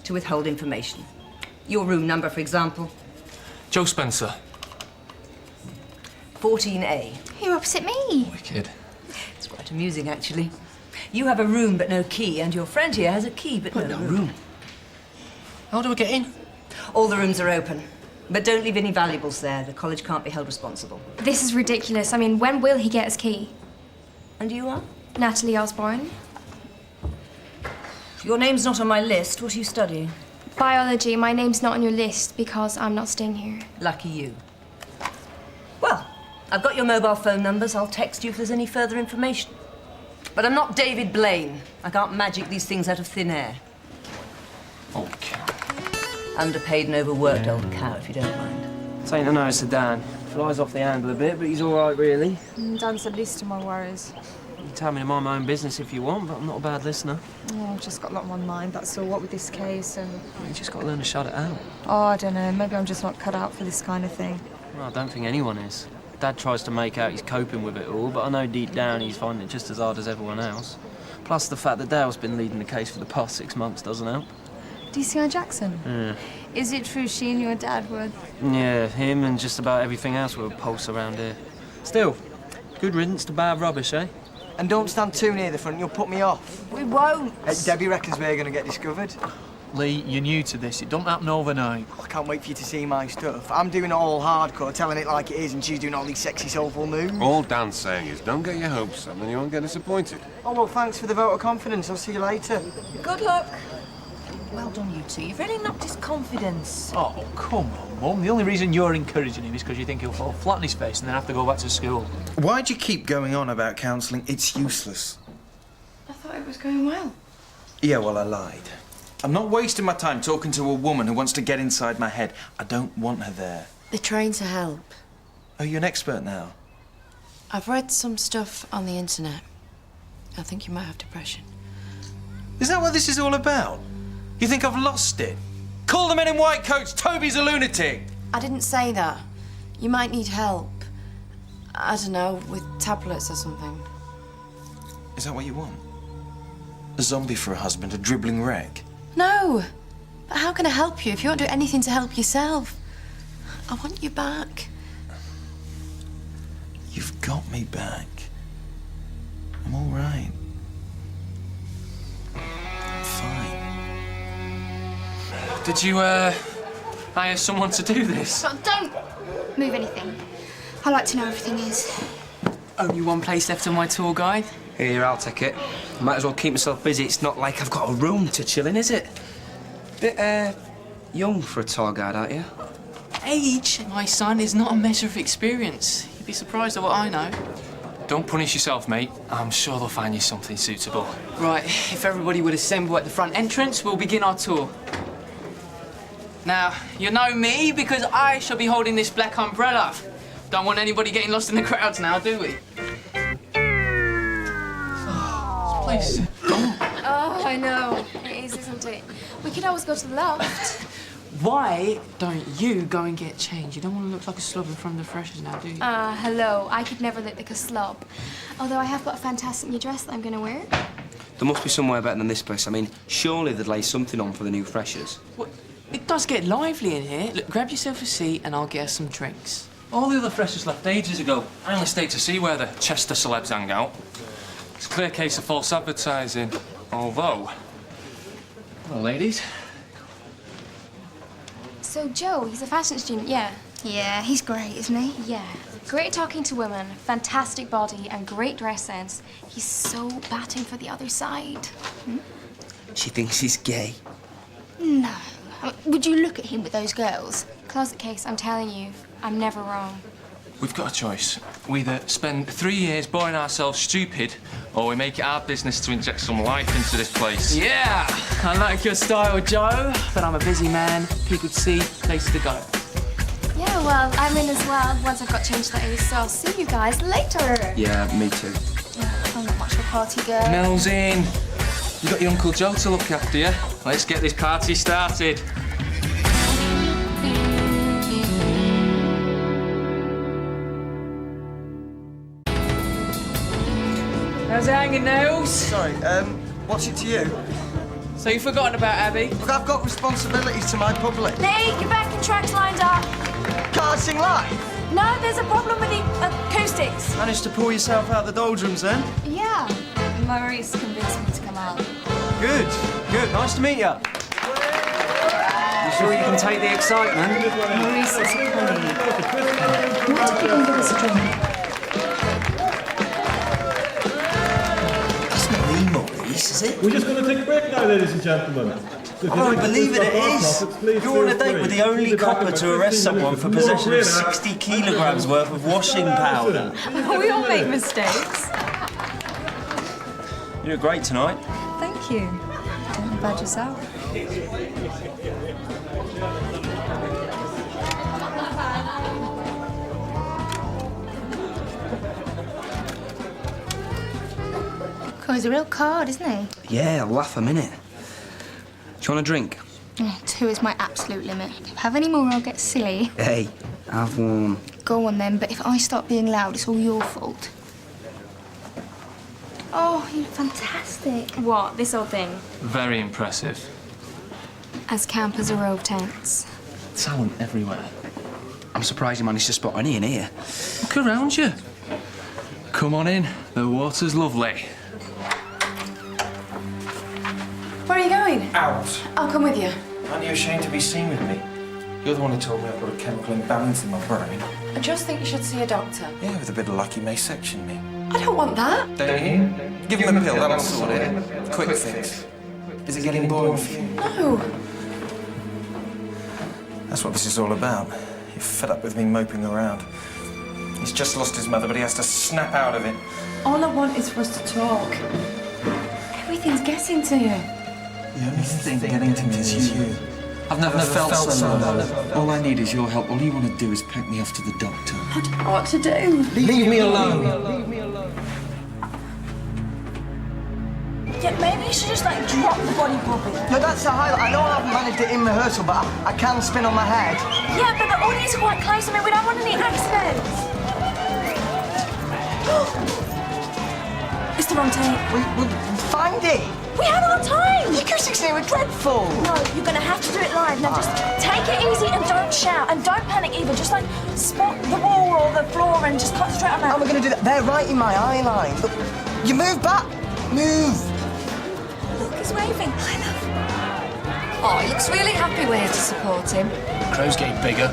to withhold information. Your room number, for example. Joe Spencer. 14A. You're opposite me. Wicked. It's quite amusing, actually. You have a room but no key, and your friend here has a key but no room. How do I get in? All the rooms are open. But don't leave any valuables there. The college can't be held responsible. This is ridiculous. I mean, when will he get his key? And you are? Natalie Osborne. Your name's not on my list. What are you studying? Biology. My name's not on your list because I'm not staying here. Lucky you. Well, I've got your mobile phone numbers. I'll text you if there's any further information. But I'm not David Blaine. I can't magic these things out of thin air. Okay. Underpaid and overworked old cow, if you don't mind. This ain't a nice sedan. Flies off the handle a bit, but he's all right, really. Dan's the least of my worries. You can tell me to mind my own business if you want, but I'm not a bad listener. Oh, I've just got a lot on my mind, that's all. What with this case and... You just got to learn to shut it out. Oh, I don't know. Maybe I'm just not cut out for this kind of thing. Well, I don't think anyone is. Dad tries to make out he's coping with it all, but I know deep down he's finding it just as hard as everyone else. Plus the fact that Dale's been leading the case for the past 6 months doesn't help. DCI Jackson? Yeah. Is it true she and your dad were... Yeah, him and just about everything else will pulse around here. Still, good riddance to bad rubbish, eh? And don't stand too near the front, you'll put me off. We won't. Debbie reckons we're going to get discovered. Lee, you're new to this. It don't happen overnight. I can't wait for you to see my stuff. I'm doing it all hardcore, telling it like it is, and she's doing all these sexy, soulful moves. All Dan's saying is don't get your hopes up and you won't get disappointed. Oh, well, thanks for the vote of confidence. I'll see you later. Good luck. Well done, you two. You've really knocked his confidence. Oh, come on, Mum. The only reason you're encouraging him is because you think he'll fall flat on his face and then have to go back to school. Why'd you keep going on about counselling? It's useless. I thought it was going well. Yeah, well, I lied. I'm not wasting my time talking to a woman who wants to get inside my head. I don't want her there. They're trying to help. Oh, you're an expert now? I've read some stuff on the internet. I think you might have depression. Is that what this is all about? You think I've lost it? Call the men in white coats. Toby's a lunatic. I didn't say that. You might need help. I don't know, with tablets or something. Is that what you want? A zombie for a husband, a dribbling wreck? No. But how can I help you if you won't do anything to help yourself? I want you back. You've got me back. I'm all right. I'm fine. Did you, hire someone to do this? But don't move anything. I like to know everything is. Only one place left on my tour guide. Here, I'll take it. Might as well keep myself busy. It's not like I've got a room to chill in, is it? Bit, young for a tour guide, aren't you? Age, my son, is not a measure of experience. You'd be surprised at what I know. Don't punish yourself, mate. I'm sure they'll find you something suitable. Right, if everybody would assemble at the front entrance, we'll begin our tour. Now, you know me because I shall be holding this black umbrella. Don't want anybody getting lost in the crowds now, do we? This place. Oh, I know. It is, isn't it? We could always go to the loft. Why don't you go and get changed? You don't want to look like a slob in front of the freshers now, do you? Hello. I could never look like a slob. Although I have got a fantastic new dress that I'm going to wear. There must be somewhere better than this place. I mean, surely they'd lay something on for the new freshers. What? It does get lively in here. Look, grab yourself a seat and I'll get us some drinks. All the other freshers left ages ago. I only stayed to see where the Chester celebs hang out. It's a clear case of false advertising. Although... Well, ladies. So, Joe, he's a fashion student, yeah? Yeah, he's great, isn't he? Yeah. Great talking to women, fantastic body, and great dress sense. He's so batting for the other side. She thinks he's gay. No. Would you look at him with those girls? Closet case, I'm telling you, I'm never wrong. We've got a choice. We either spend 3 years boring ourselves stupid, or we make it our business to inject some life into this place. Yeah, I like your style, Joe, but I'm a busy man. People to see, places to go. Yeah, well, I'm in as well once I've got changed that is, so I'll see you guys later. Yeah, me too. I'm not much of a party girl. Mel's in. You got your Uncle Joe to look after you. Let's get this party started. How's it hanging, Nails? Sorry, what's it to you? So you've forgotten about Abby? Look, I've got responsibilities to my public. Nate, your backing track's lined up. Can't sing live? No, there's a problem with the acoustics. Managed to pull yourself out the doldrums then? Yeah. Maurice convinced me to come out. Good, good. Nice to meet you. You sure you can take the excitement? Maurice is a colleague. Want to give him us a drink? That's not me, Maurice, is it? We're just going to take a break now, ladies and gentlemen. So I don't believe it is. You're on a date with the only copper to arrest someone for possession of 60 kilograms worth of washing powder. We all make mistakes. You look great tonight. Thank you. Don't know about yourself. God, he's a real card, isn't he? Yeah, I'll laugh a minute. Do you want a drink? Oh, 2 is my absolute limit. If I have any more, I'll get silly. Hey, have one. Go on then, but if I start being loud, it's all your fault. Oh, you look fantastic. What, this old thing? Very impressive. As camp as a row of tents. Talent everywhere. I'm surprised you managed to spot any in here. Look around you. Come on in. The water's lovely. Where are you going? Out. I'll come with you. Aren't you ashamed to be seen with me? You're the one who told me I've got a chemical imbalance in my brain. I just think you should see a doctor. Yeah, with a bit of luck, he may section me. I don't want that. Don't you? Give him a pill, that'll sort it. Quick fix. Is it getting boring for you? No. That's what this is all about. You're fed up with me moping around. He's just lost his mother, but he has to snap out of it. All I want is for us to talk. Everything's getting to you. The only thing getting to me is you. I've never felt so low. All I need is your help. All you want to do is pack me off to the doctor. I don't know what to do. Leave me alone. Yeah, maybe you should just, like, drop the body popping. No, that's a highlight. I know I haven't managed it in rehearsal, but I can spin on my head. Yeah, but the audience are quite close. I mean, we don't want any accidents. It's the wrong take. We'll find it. We had our time. The acoustics here were dreadful. No, you're going to have to do it live. Now, just take it easy and don't shout. And don't panic either. Just, like, spot the wall or the floor and just concentrate on that. How am I going to do that? They're right in my eye line. Look, you move back. Move. Look, he's waving. I know. Oh, he looks really happy we're here to support him. Crow's getting bigger.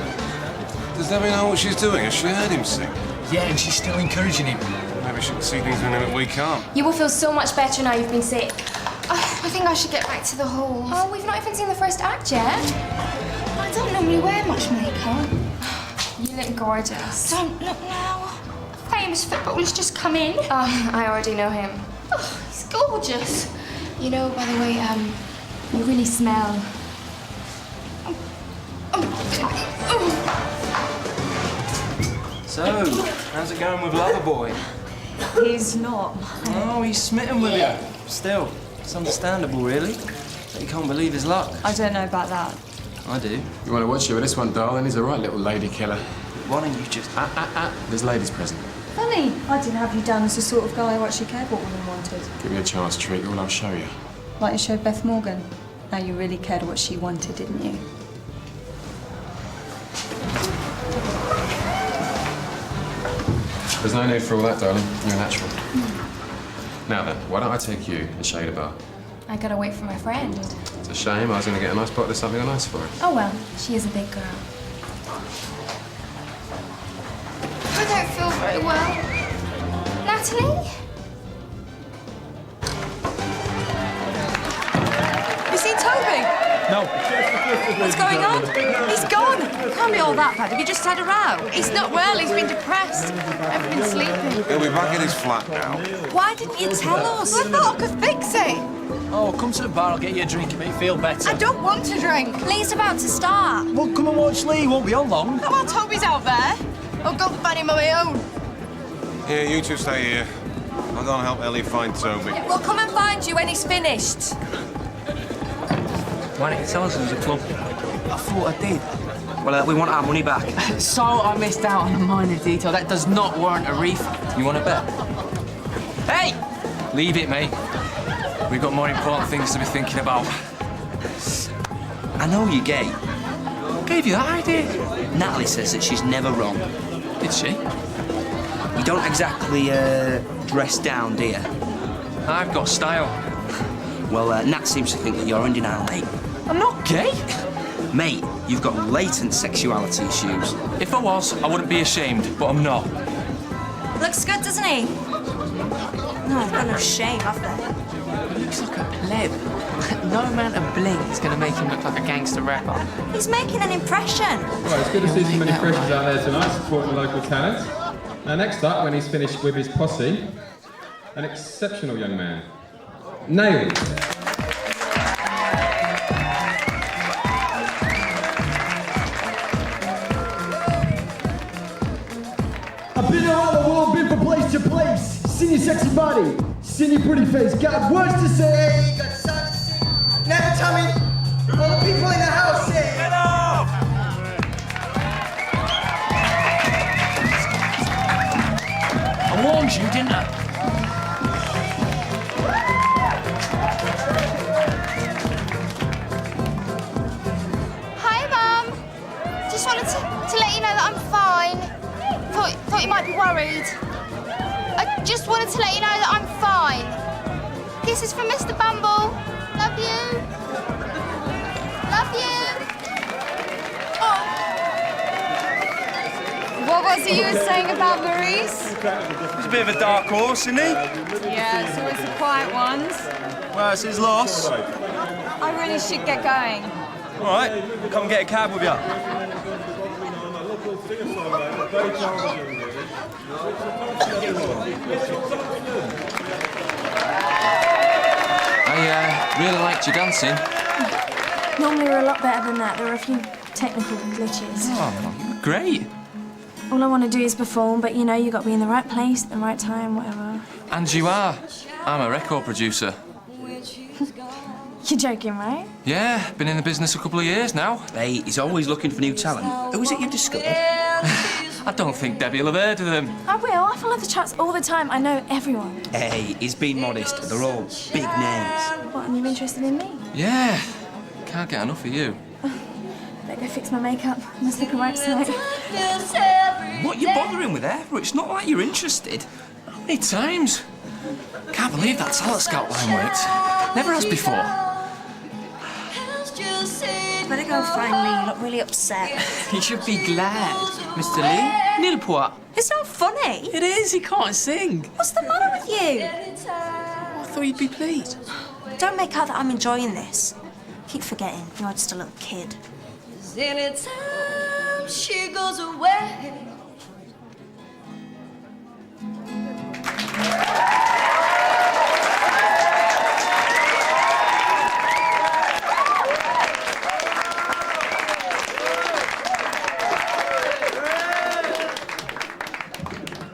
Does Debbie know what she's doing? Has she heard him sing? Yeah, and she's still encouraging him. Maybe she can see things in him that we can't. You will feel so much better now you've been sick. I think I should get back to the halls. Oh, we've not even seen the first act yet. I don't normally wear much makeup. You look gorgeous. Don't look now. A famous footballer's just come in. Oh, I already know him. Oh, he's gorgeous. You know, by the way, you really smell. So, how's it going with Loverboy? He's not. Oh, he's smitten with you. Still, it's understandable, really. But he can't believe his luck. I don't know about that. I do. You want to watch you with this one, darling? He's a right little lady killer. Why don't you just... There's ladies present. Funny, I didn't have you down as the sort of guy who actually cared what women wanted. Give me a chance, treat you, and I'll show you. Like you showed Beth Morgan. Now you really cared what she wanted, didn't you? There's no need for all that, darling. You're natural. Now then, why don't I take you and show you the bar? I gotta wait for my friend. It's a shame. I was going to get a nice bottle of something nice for her. Oh well, she is a big girl. I don't feel very well. Natalie? You seen Toby? No. What's going on? He's gone. It can't be all that bad. Have you just had a row? He's not well, he's been depressed. I've been sleeping. He'll be back at his flat now. Why didn't you tell us? I thought I could fix it. Oh, come to the bar, I'll get you a drink, it make you feel better. I don't want to drink. Lee's about to start. Well, come and watch Lee, won't be on long. Not while Toby's out there. I'll go find him on my own. Here, you two stay here. I'll go and help Ellie find Toby. We'll come and find you when he's finished. Why didn't you tell us it was a club? I thought I did. Well, we want our money back. So I missed out on a minor detail. That does not warrant a refund. You want to bet? Hey! Leave it, mate. We've got more important things to be thinking about. I know you're gay. Who gave you that idea? Natalie says that she's never wrong. Did she? You don't exactly dress down, do you? I've got style. Well, Nat seems to think that you're in denial, mate. I'm not gay. Mate, you've got latent sexuality issues. If I was, I wouldn't be ashamed, but I'm not. Looks good, doesn't he? No, I've got no shame, have they? He looks like a pleb. No amount of bling is going to make him look like a gangster rapper. He's making an impression. Well, it's good to see so many freshers out there tonight supporting local talent. Now, next up, when he's finished with his posse, an exceptional young man. Nailed. I've been around the world, been from place to place. Seen your sexy body, seen your pretty face. Got words to say, got something to say. Now tell me, all the people in the house say, get up! was you, didn't I? Hi, Mum. Just wanted to let you know that I'm fine. Thought you might be worried. I just wanted to let you know that I'm fine. This is from Mr. Bumble. Love you. Love you. What was it you were saying about Maurice? He's a bit of a dark horse, isn't he? Yeah, it's always the quiet ones. Well, it's his loss. I really should get going. All right, come get a cab with you. I really liked your dancing. Normally we're a lot better than that. There were a few technical glitches. Oh, you were great. All I want to do is perform, but you know, you got to be in the right place, at the right time, whatever. And you are. I'm a record producer. You're joking, right? Yeah, been in the business a couple of years now. Hey, he's always looking for new talent. Who is it you've discovered? I don't think Debbie will have heard of them. I will. I follow the charts all the time. I know everyone. Hey, he's being modest. They're all big names. What, and you're interested in me? Yeah. Can't get enough of you. Better go fix my makeup. I must look alright tonight. What are you bothering with her for? It's not like you're interested. How many times? Can't believe that talent scout line worked. Never has before. Better go find Lee. You look really upset. You should be glad, Mr. Lee. Nilpois. It's not funny. It is, he can't sing. What's the matter with you? I thought you'd be pleased. Don't make out that I'm enjoying this. Keep forgetting you're just a little kid. Anytime she goes away.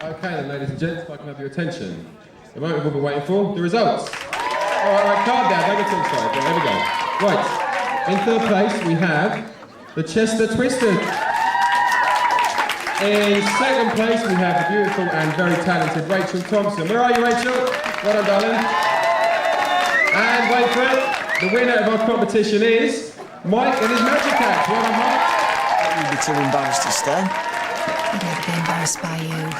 Okay then, ladies and gents, if I can have your attention. The moment we've all been waiting for, the results. All right, calm down, don't get too excited. There we go. Right, in third place we have the Chester Twisted. In second place we have the beautiful and very talented Rachel Thompson. Where are you, Rachel? Well done, darling. And wait for it, the winner of our competition is Mike and his Magic Act. Well done, Mike. You'd be too embarrassed to stay. I'd never be embarrassed by you.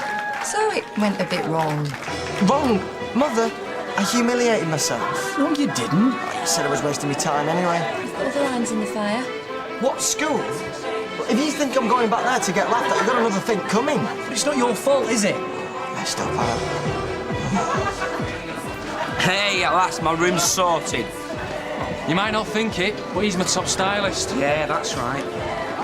So it went a bit wrong. Wrong? Mother, I humiliated myself. No, you didn't. You said I was wasting my time anyway. Other irons in the fire. What, school? If you think I'm going back there to get laughed at, you've got another thing coming. But it's not your fault, is it? Yeah, stop that. Hey, at last, my room's sorted. You might not think it, but he's my top stylist. Yeah, that's right.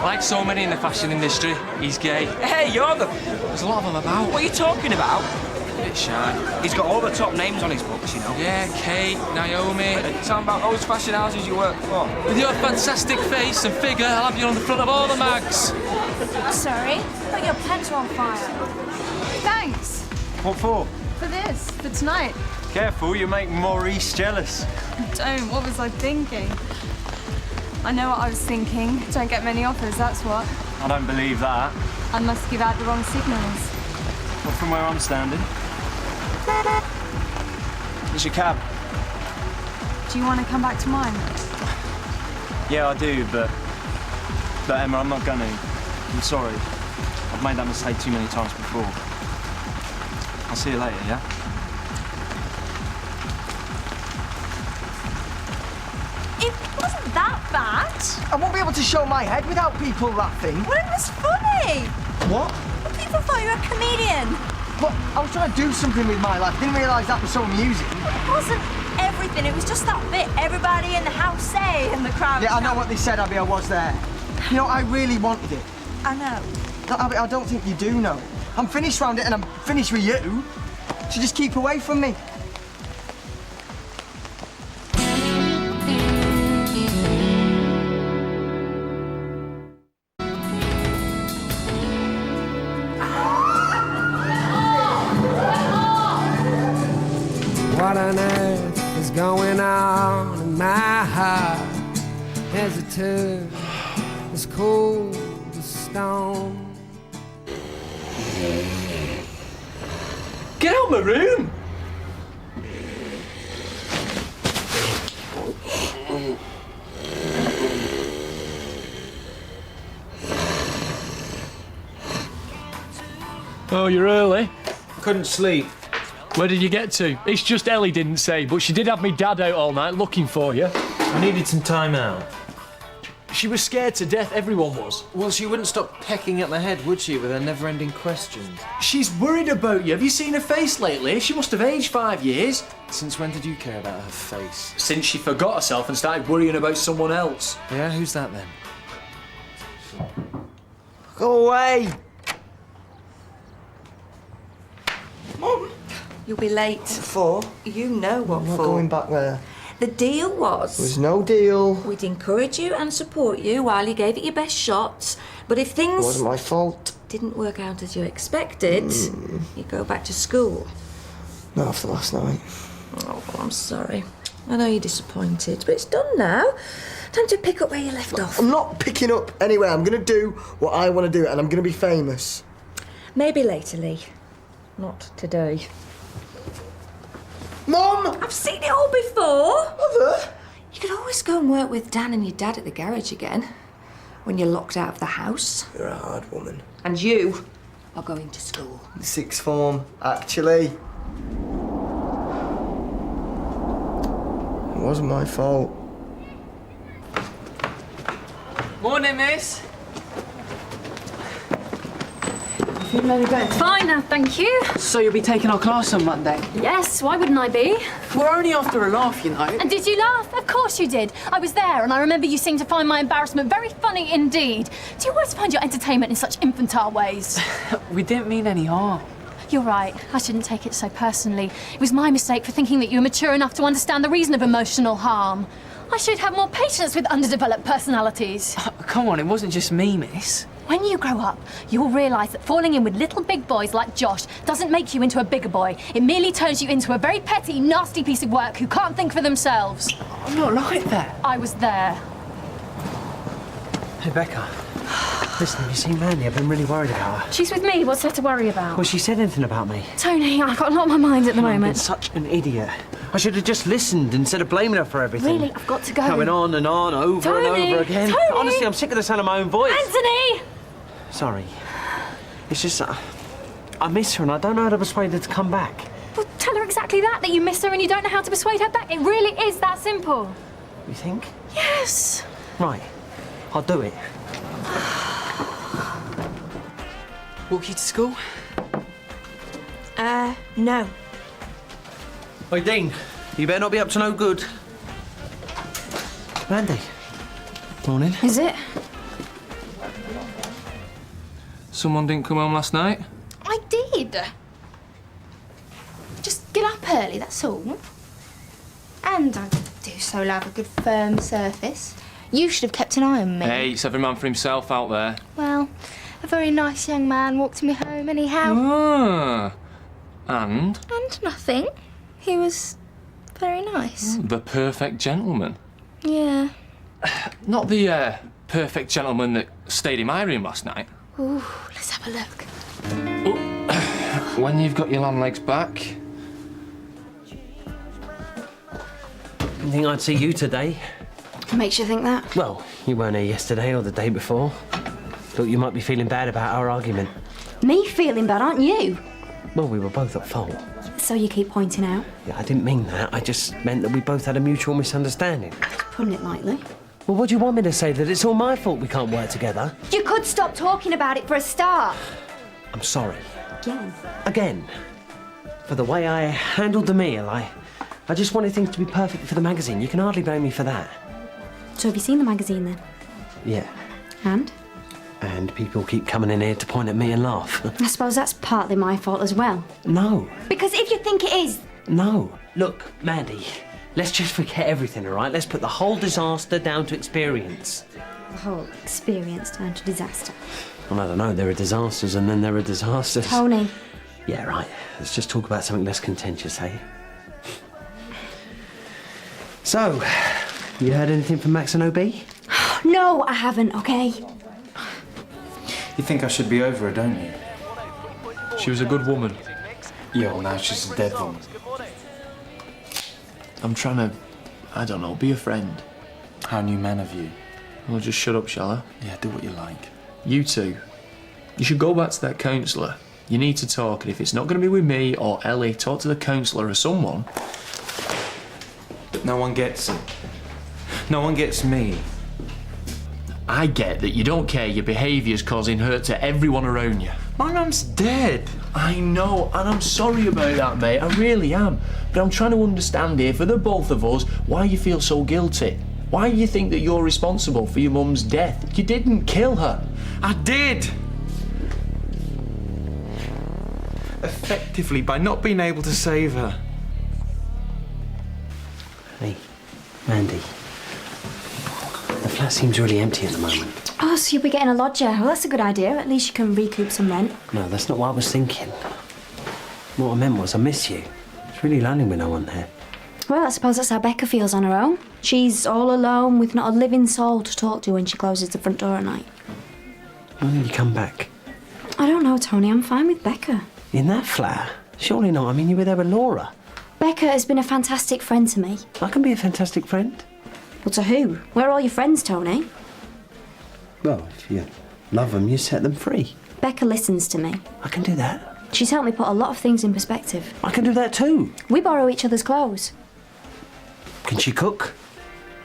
Like so many in the fashion industry, he's gay. Hey, you're the... There's a lot of them about. What are you talking about? A bit shy. He's got all the top names on his books, you know. Yeah, Kate, Naomi. Tell him about those fashion houses you work for. With your fantastic face and figure, I'll have you on the front of all the mags. Sorry, but your pants are on fire. Thanks What for? for this, for tonight. Careful, you make Maurice jealous. Don't, what was I thinking? I know what I was thinking. Don't get many offers, that's what. I don't believe that. I must give out the wrong signals. Not from where I'm standing. It's your cab. Do you want to come back to mine? Yeah, I do, but Emma, I'm not gonna. I'm sorry. I've made that mistake too many times before. I'll see you later, yeah? It wasn't that bad. I won't be able to show my head without people laughing. Well, it was funny. What? People thought you were a comedian. But I was trying to do something with my life. Didn't realise that was so amusing. It wasn't everything. It was just that bit. Everybody in the house say, and the crowd. Yeah, I know what they said, Abby. I was there. You know, I really wanted it. I know. No, Abby, I don't think you do know. I'm finished round it, and I'm finished with you. So just keep away from me. What on earth is going on in my heart? Hesitant, as cold as stone. Get out of my room! Oh, you're early. Couldn't sleep. Where did you get to? It's just Ellie didn't say, but she did have me dad out all night looking for you. I needed some time out. She was scared to death, everyone was. Well, she wouldn't stop pecking at my head, would she, with her never-ending questions? She's worried about you. Have you seen her face lately? She must have aged 5 years. Since when did you care about her face? Since she forgot herself and started worrying about someone else. Yeah, who's that then? Go away! Mum, you'll be late. For? You know what I'm not for. going back there. The deal was... There was no deal. We'd encourage you and support you while you gave it your best shots. But if things... It wasn't my fault. ...didn't work out as you expected, you go back to school. Not after last night. Oh, well, I'm sorry. I know you're disappointed, but it's done now. Time to pick up where you left off. I'm not picking up anywhere. I'm going to do what I want to do, and I'm going to be famous. Maybe later, Lee. Not today. Mum! I've seen it all before. Mother? You could always go and work with Dan and your dad at the garage again. When you're locked out of the house. You're a hard woman. And you are going to school. Sixth form, actually. It wasn't my fault. Morning, miss. You feeling any better? Fine now, thank you. So you'll be taking our class on Monday? Yes, why wouldn't I be? We're only after a laugh, you know. And did you laugh? Of course you did. I was there, and I remember you seemed to find my embarrassment very funny indeed. Do you always find your entertainment in such infantile ways? We didn't mean any harm. You're right. I shouldn't take it so personally. It was my mistake for thinking that you were mature enough to understand the reason of emotional harm. I should have more patience with underdeveloped personalities. Come on, it wasn't just me, miss. When you grow up, you'll realise that falling in with little big boys like Josh doesn't make you into a bigger boy. It merely turns you into a very petty, nasty piece of work who can't think for themselves. I'm not like that. I was there. Hey, Becca. Listen, have you seen Mandy? I've been really worried about her. She's with me. What's there to worry about? Well, she said anything about me. Tony, I've got a lot on my mind at the I've been moment. such an idiot. I should have just listened instead of blaming her for everything. Really, I've got to go. Going on and on, over and Tony, over again. Tony! Honestly, I'm sick of the sound of my own voice. Anthony! Sorry. It's just I miss her and I don't know how to persuade her to come back. Well, tell her exactly that you miss her and you don't know how to persuade her back. It really is that simple. You think? Yes. Right. I'll do it. Walk you to school? No. Hey, Dean, you better not be up to no good. Mandy. Morning. Is it? Someone didn't come home last night? I did. Just get up early, that's all. And I do so love a good firm surface. You should have kept an eye on me. Hey, it's every man for himself out there. Well, a very nice young man walked me home anyhow. Ah. And? And nothing. He was very nice. The perfect gentleman. Yeah. Not the perfect gentleman that stayed in my room last night. Ooh, let's have a look. When you've got your land legs back. Didn't think I'd see you today. What makes you think that? Well, you weren't here yesterday or the day before. Thought you might be feeling bad about our argument. Me feeling bad, aren't you? Well, we were both at fault. So you keep pointing out. Yeah, I didn't mean that. I just meant that we both had a mutual misunderstanding. Putting it lightly. Well, what do you want me to say? That it's all my fault we can't work together? You could stop talking about it for a start. I'm sorry. Again. Again. For the way I handled the meal, I just wanted things to be perfect for the magazine. You can hardly blame me for that. So have you seen the magazine then? Yeah. And? And people keep coming in here to point at me and laugh. I suppose that's partly my fault as well. No. Because if you think it is... No. Look, Mandy, let's just forget everything, all right? Let's put the whole disaster down to experience. The whole experience down to disaster. Well, I don't know. There are disasters and then there are disasters. Tony. Yeah, right. Let's just talk about something less contentious, eh? So, you heard anything from Max and OB? No, I haven't, okay? You think I should be over her, don't you? She was a good woman. Yeah, well, now she's a dead woman. I'm trying to, I don't know, be a friend. How new man of you? Well, just shut up, shall I? Yeah, do what you like. You two, you should go back to that counsellor. You need to talk, and if it's not going to be with me or Ellie, talk to the counsellor or someone. But no one gets it. No one gets me. I get that you don't care your behaviour's causing hurt to everyone around you. My mum's dead. I know, and I'm sorry about that, mate. I really am. But I'm trying to understand here, for the both of us, why you feel so guilty. Why you think that you're responsible for your mum's death. You didn't kill her. I did. Effectively, by not being able to save her. Hey, Mandy. The flat seems really empty at the moment. Oh, so you'll be getting a lodger. Well, that's a good idea. At least you can recoup some rent. No, that's not what I was thinking. What I meant was I miss you. It's really lonely with no one there. Well, I suppose that's how Becca feels on her own. She's all alone with not a living soul to talk to when she closes the front door at night. When will you come back? I don't know, Tony. I'm fine with Becca. In that flat? Surely not. I mean, you were there with Laura. Becca has been a fantastic friend to me. I can be a fantastic friend. Well, to who? Where are all your friends, Tony? Well, if you love them, you set them free. Becca listens to me. I can do that. She's helped me put a lot of things in perspective. I can do that too. We borrow each other's clothes. Can she cook?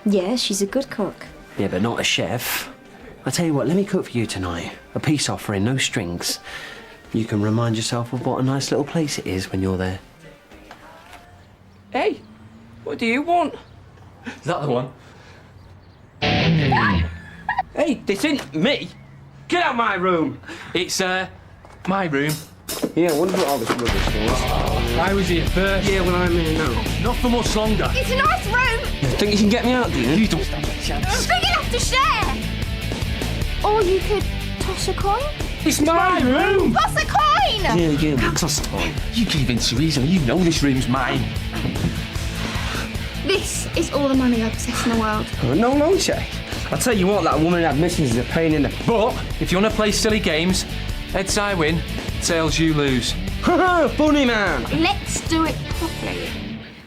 Yeah, she's a good cook. Yeah, but not a chef. I tell you what, let me cook for you tonight. A peace offering, no strings. You can remind yourself of what a nice little place it is when you're there. Hey, what do you want? Is that the one? Hey, this ain't me. Get out of my room. It's, my room. Yeah, I wonder what all this rubbish was. I was here first. Yeah, well, I'm here now. Not for much longer. It's a nice room. Think you can get me out, do you? You don't stand a chance. It's big enough to share. Or you could toss a coin. It's my room. Toss a coin. Yeah, toss a coin. You gave in too easily. You know this room's mine. This is all the money I possess in the world. Oh, no, Jay. I'll tell you what, that woman that missus is a pain in the... But if you want to play silly games, heads I win, tails you lose. Funny man. Let's do it properly.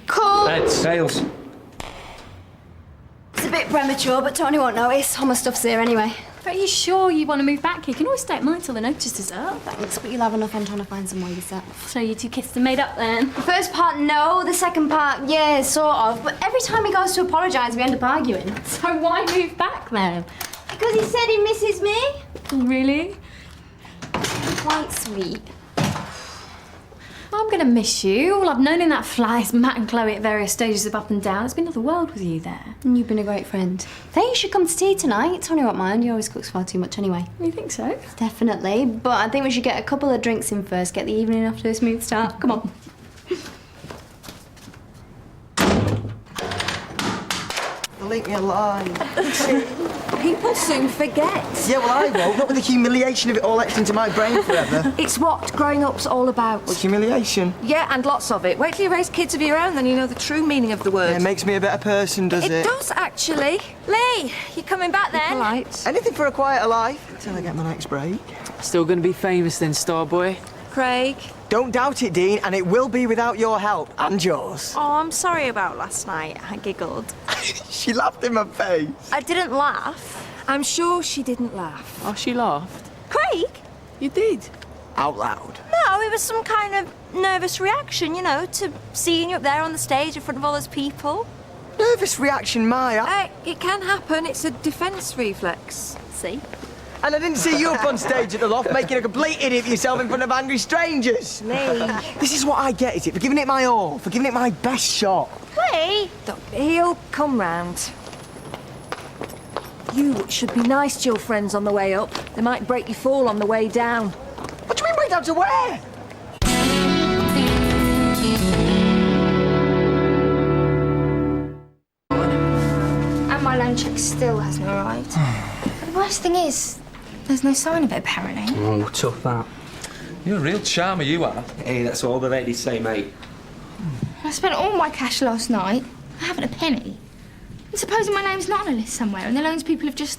Cool. Heads. Tails. It's a bit premature, but Tony won't notice. All my stuff's here anyway. But are you sure you want to move back? You can always stay at mine till the notice is up. Thanks, but you'll have enough on trying to find somewhere yourself. So you two kissed and made up then? The first part, no. The second part, yeah, sort of. But every time he goes to apologise, we end up arguing. So why move back then? Because he said he misses me. Really? Quite sweet. I'm gonna miss you. All I've known in that flat is Matt and Chloe at various stages of up and down. It's been another world with you there. And you've been a great friend. I think you should come to tea tonight. Tony won't mind. He always cooks far too much anyway. You think so? Definitely. But I think we should get a couple of drinks in first. Get the evening off to a smooth start. Come on. Leave me alone. People soon forget. Yeah, well, I won't. Not with the humiliation of it all etched into my brain forever. It's what growing up's all about. Well, humiliation. Yeah, and lots of it. Wait till you raise kids of your own, then you know the true meaning of the word. Yeah, it makes me a better person, does it? It does, actually. Lee, you coming back then? Polite. Anything for a quieter life until I get my next break. Still gonna be famous then, Starboy? Craig. Don't doubt it, Dean, and it will be without your help and yours. Oh, I'm sorry about last night. I giggled. She laughed in my face. I didn't laugh. I'm sure she didn't laugh. Oh, she laughed. Craig? You did? Out loud. No, it was some kind of nervous reaction, you know, to seeing you up there on the stage in front of all those people. Nervous reaction, Maya. It can happen. It's a defence reflex. See? And I didn't see you up on stage at the Loft making a complete idiot of yourself in front of angry strangers. Lee. This is what I get, is it? For giving it my all, for giving it my best shot. Lee? He'll come round. You should be nice to your friends on the way up. They might break your fall on the way down. What do you mean way down to where? And my loan check still hasn't arrived. But the worst thing is, there's no sign of it apparently. Oh, tough that. You're a real charmer, you are. Hey, that's all the ladies say, mate. I spent all my cash last night. I haven't a penny. And supposing my name's not on a list somewhere and the loans people have just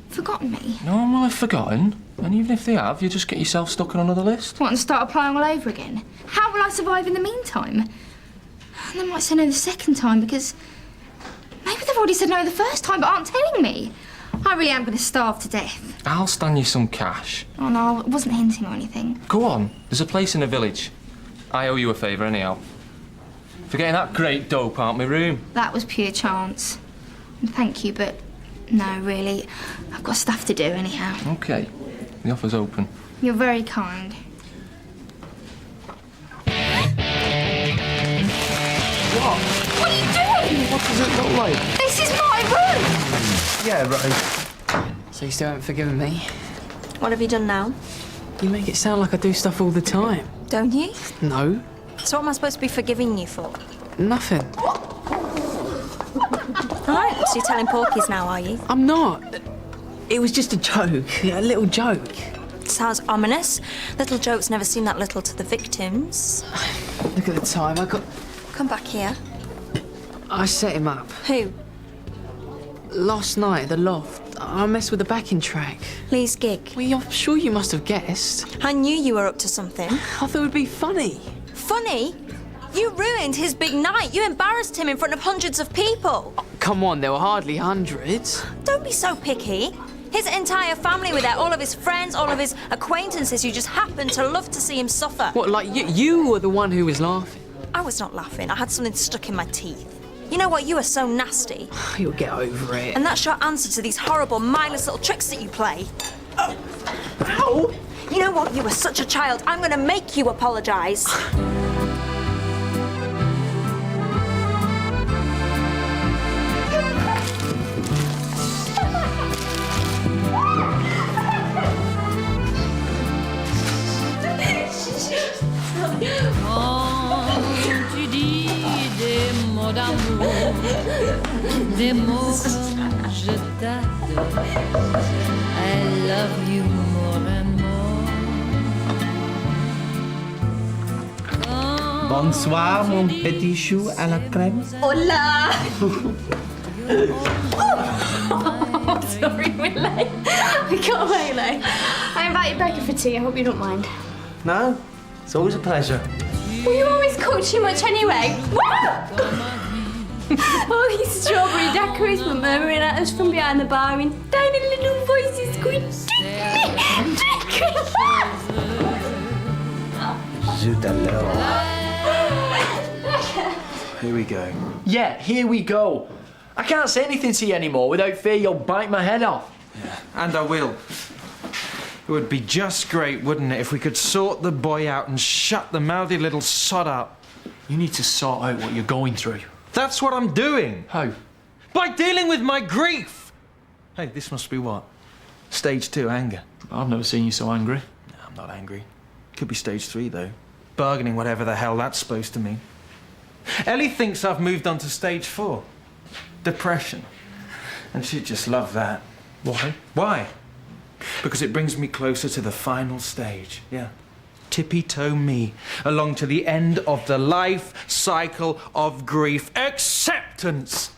forgotten me. No one will have forgotten. And even if they have, you just get yourself stuck on another list. What, and start applying all over again? How will I survive in the meantime? And they might say no the second time because maybe they've already said no the first time but aren't telling me. I really am going to starve to death. I'll stand you some cash. Oh no, I wasn't hinting or anything. Go on. There's a place in the village. I owe you a favour anyhow. For getting that great dope out my room. That was pure chance. And thank you, but no, really. I've got stuff to do anyhow. OK. The offer's open. You're very kind. What? What are you doing? What does it look like? This is my room! Yeah, right. So you still haven't forgiven me? What have you done now? You make it sound like I do stuff all the time. Don't you? No. So what am I supposed to be forgiving you for? Nothing. Right, so you're telling porkies now, are you? I'm not. It was just a joke, a little joke. Sounds ominous. Little jokes never seem that little to the victims. Look at the time, Come back here. I set him up. Who? Last night at the Loft, I messed with the backing track. Lee's gig. Well, I'm sure you must have guessed. I knew you were up to something. I thought it would be funny. Funny? You ruined his big night. You embarrassed him in front of hundreds of people. Come on, there were hardly hundreds. Don't be so picky. His entire family were there, all of his friends, all of his acquaintances who just happened to love to see him suffer. What, like you were the one who was laughing? I was not laughing. I had something stuck in my teeth. You know what? You are so nasty. You'll get over it. And that's your answer to these horrible, mindless little tricks that you play. Oh. Ow! You know what? You were such a child. I'm going to make you apologise. Des mots comme je t'adore, I love you more and more. Bonsoir, mon petit chou à la crème. Hola! Oh, sorry, we're late. We got away late. I invited Becca for tea. I hope you don't mind. No, it's always a pleasure. Well, you always cook too much anyway. All these strawberry daiquiris were murmuring at us from behind the bar in tiny little voices going, Zut alors. Here we go. Yeah, here we go. I can't say anything to you anymore without fear you'll bite my head off. Yeah, and I will. It would be just great, wouldn't it, if we could sort the boy out and shut the mouthy little sod up. You need to sort out what you're going through. That's what I'm doing. How? By dealing with my grief. Hey, this must be what? Stage 2 anger. I've never seen you so angry. No, I'm not angry. Could be stage 3, though. Bargaining, whatever the hell that's supposed to mean. Ellie thinks I've moved on to stage 4. Depression. And she'd just love that. Why? Why? Because it brings me closer to the final stage, yeah. Tippy-toe me along to the end of the life cycle of grief. Acceptance!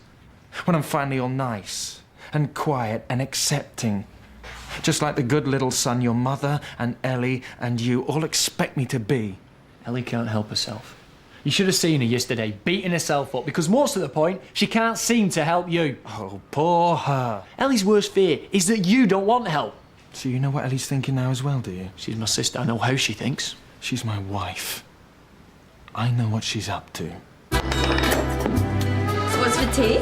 When I'm finally all nice and quiet and accepting. Just like the good little son your mother and Ellie and you all expect me to be. Ellie can't help herself. You should have seen her yesterday, beating herself up, because most of the point, she can't seem to help you. Oh, poor her. Ellie's worst fear is that you don't want help. So you know what Ellie's thinking now as well, do you? She's my sister. I know how she thinks. She's my wife. I know what she's up to. So what's for tea?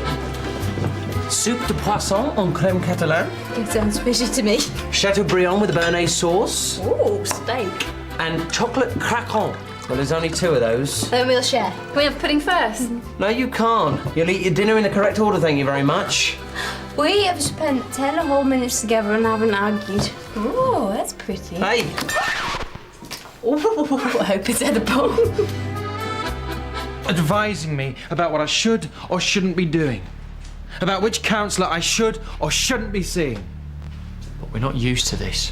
Soup de poisson en crème catalan. It sounds fishy to me. Chateaubriand with a béarnaise sauce. Ooh, steak. And chocolate craquant. Well, there's only 2 of those. Then we'll share. Can we have pudding first? No, you can't. You'll eat your dinner in the correct order, thank you very much. We have spent 10 whole minutes together and haven't argued. Ooh, that's pretty. Hey! Ooh, I hope it's edible. Advising me about what I should or shouldn't be doing. About which counsellor I should or shouldn't be seeing. But we're not used to this.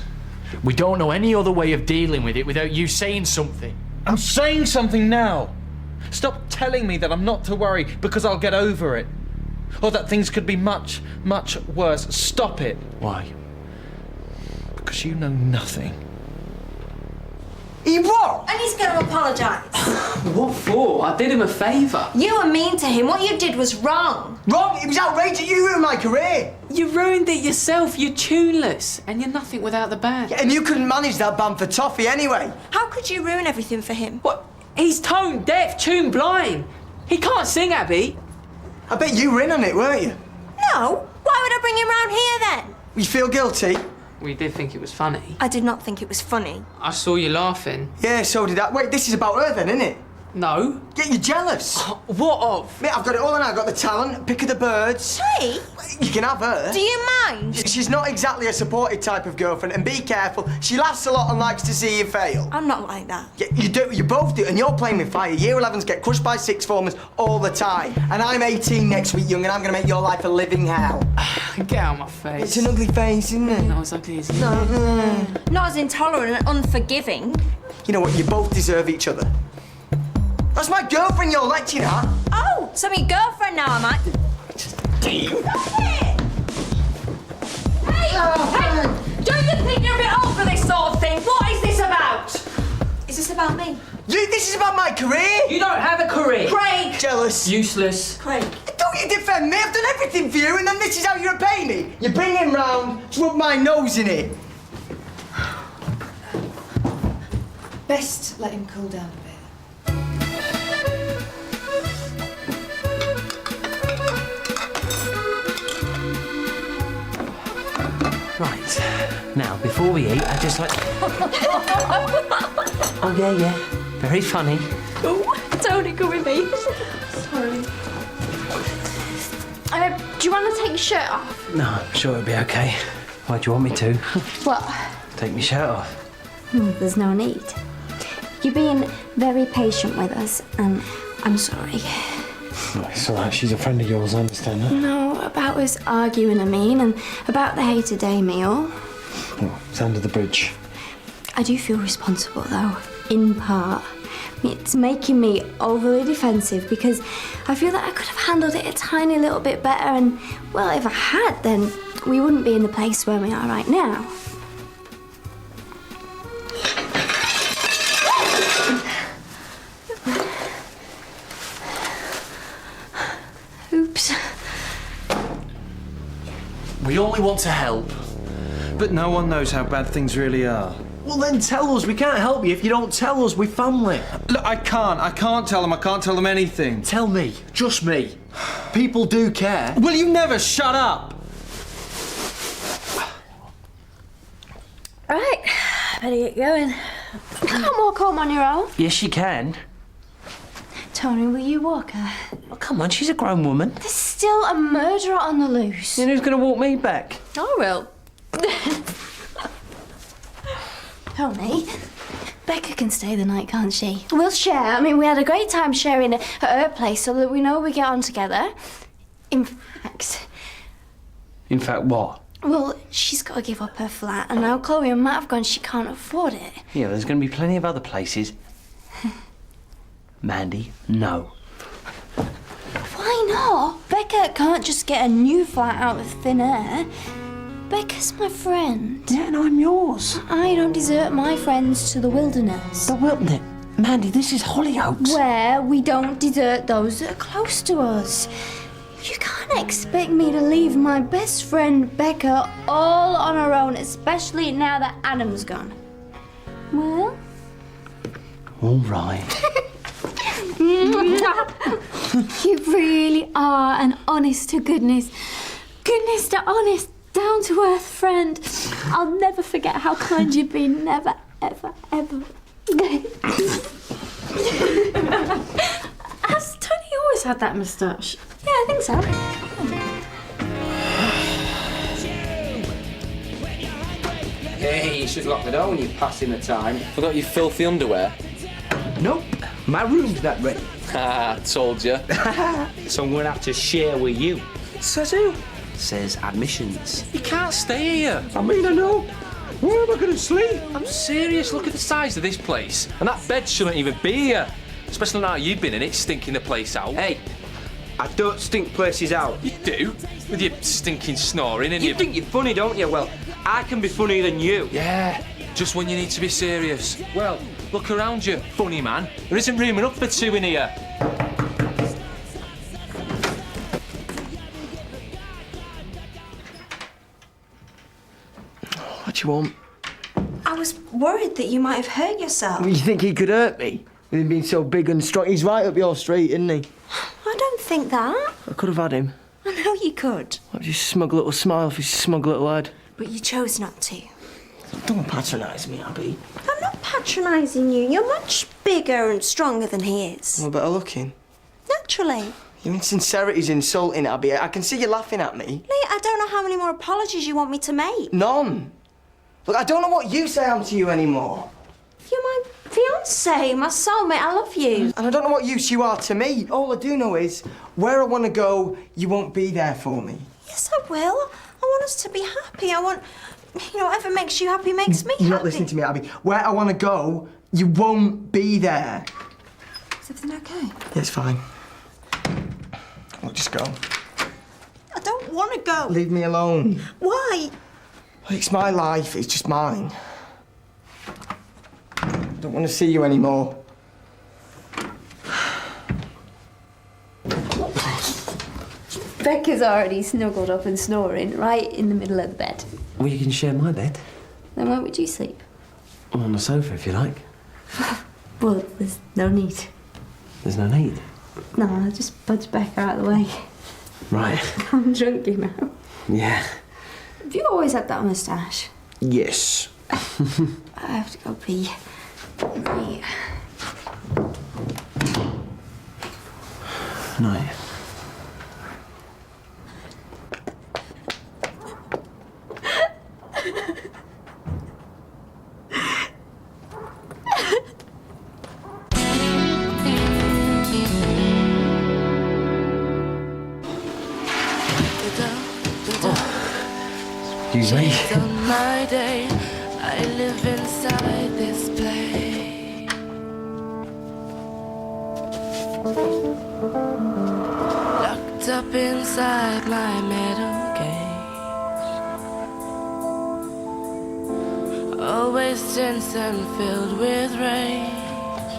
We don't know any other way of dealing with it without you saying something. I'm saying something now. Stop telling me that I'm not to worry because I'll get over it. Or that things could be much, much worse. Stop it. Why? because you know nothing. He what? And he's going to apologise. What for? I did him a favour. You were mean to him. What you did was wrong. Wrong? It was outrageous. You ruined my career. You ruined it yourself. You're tuneless. And you're nothing without the band. Yeah, and you couldn't manage that band for Toffee anyway. How could you ruin everything for him? What? He's tone deaf, tune blind. He can't sing, Abby. I bet you were in on it, weren't you? No. Why would I bring him round here then? You feel guilty? We did think it was funny. I did not think it was funny. I saw you laughing. Yeah, so did I. Wait, this is about her then, isn't it? No. Yeah, you're jealous. What of? Mate, I've got it all and I've got the talent, pick of the birds. Hey? You can have her. Do you mind? She's not exactly a supportive type of girlfriend, and be careful. She laughs a lot and likes to see you fail. I'm not like that. Yeah, you do. You both do, and you're playing with fire. Year 11s get crushed by sixth formers all the time. And I'm 18 next week, young, and I'm going to make your life a living hell. Get out of my face. It's an ugly face, isn't it? Not as ugly as you. No. Not as intolerant and unforgiving. You know what? You both deserve each other. That's my girlfriend you're lecturing at. Oh, so my girlfriend now, am I? Damn. Hey, don't you think you're a bit old for this sort of thing? What is this about? Is this about me? This is about my career. You don't have a career. Craig! Jealous. Useless. Craig. Don't you defend me? I've done everything for you, and then this is how you repay me. You bring him round, rub my nose in it. Best let him cool down a bit. Right. Now, before we eat, I just like... Oh, yeah. Very funny. Oh, Tony, come with me. Sorry. Do you want to take your shirt off? No, I'm sure it'll be okay. Why do you want me to? What? Take my shirt off. There's no need. You're being very patient with us, and I'm sorry. Oh, it's all right. She's a friend of yours, I understand that. No, about us arguing, and about the hated day meal. Oh, it's under the bridge. I do feel responsible, though, in part. It's making me overly defensive because I feel that I could have handled it a tiny little bit better, and, well, if I had, then we wouldn't be in the place where we are right now. Oops. We only want to help. But no one knows how bad things really are. Well, then tell us. We can't help you if you don't tell us. We're family. Look, I can't tell them. I can't tell them anything. Tell me. Just me. People do care. Will you never shut up? Right, better get going. You can't walk home on your own. Yes, you can. Tony, will you walk her? Oh, come on, she's a grown woman. There's still a murderer on the loose. And who's going to walk me back? I will. Tony, Becca can stay the night, can't she? We'll share. I mean, we had a great time sharing at her place so that we know we get on together. In fact, what? well, she's got to give up her flat, and now Chloe and Matt have gone, she can't afford it. Yeah, there's going to be plenty of other places. Mandy, no. Why not? Becca can't just get a new flat out of thin air. Becca's my friend. Yeah, and I'm yours. I don't desert my friends to the wilderness. The wilderness? Mandy, this is Hollyoaks. Where we don't desert those that are close to us. You can't expect me to leave my best friend Becca all on her own, especially now that Adam's gone. Well? All right. You really are an honest-to-goodness, goodness-to-honest, down-to-earth friend. I'll never forget how kind you've been. Never, ever, ever. Has Tony always had that moustache? Yeah, I think so. Hey, you should lock the door when you're passing the time. Forgot your filthy underwear? Nope, my room's not ready. Ah, told you. So I'm going to have to share with you. Says who? Says admissions. You can't stay here. I mean, I know. Where am I going to sleep? I'm serious. Look at the size of this place. And that bed shouldn't even be here. Especially now you've been in it, stinking the place out. Hey, I don't stink places out. You do, with your stinking snoring and You think you're funny, don't you? Well, I can be funnier than you. Yeah, just when you need to be serious. Well, look around you, funny man. There isn't room enough for two in here. What do you want? I was worried that you might have hurt yourself. You think he could hurt me? With him being so big and strong. He's right up your street, isn't he? I don't think that. I could have had him. I know you could. What, just smug little smile off his smug little head. But you chose not to. Don't patronise me, Abby. I'm not patronising you. You're much bigger and stronger than he is. I'm better looking. Naturally. Your insincerity's insulting, Abby. I can see you laughing at me. Lee, I don't know how many more apologies you want me to make. None. Look, I don't know what you say I'm to you anymore. You're my fiancé, my soulmate. I love you. And I don't know what use you are to me. All I do know is, where I want to go, you won't be there for me. Yes, I will. I want us to be happy. I want, whatever makes you happy makes me happy. You're not listening to me, Abby. Where I want to go, you won't be there. Is everything okay? Yeah, it's fine. Look, just go. I don't want to go. Leave me alone. Why? It's my life. It's just mine. I don't want to see you anymore. Becca's already snuggled up and snoring right in the middle of the bed. Well, you can share my bed. Then where would you sleep? On the sofa, if you like. Well, there's no need. There's no need. No, I'll just budge Becca out of the way. Right. I'm drunk, you know. Yeah. Have you always had that moustache? Yes. I have to go pee. Right. No. Excuse me. On my day, I live inside this place. Locked up inside my metal cage. Always tense and filled with rage.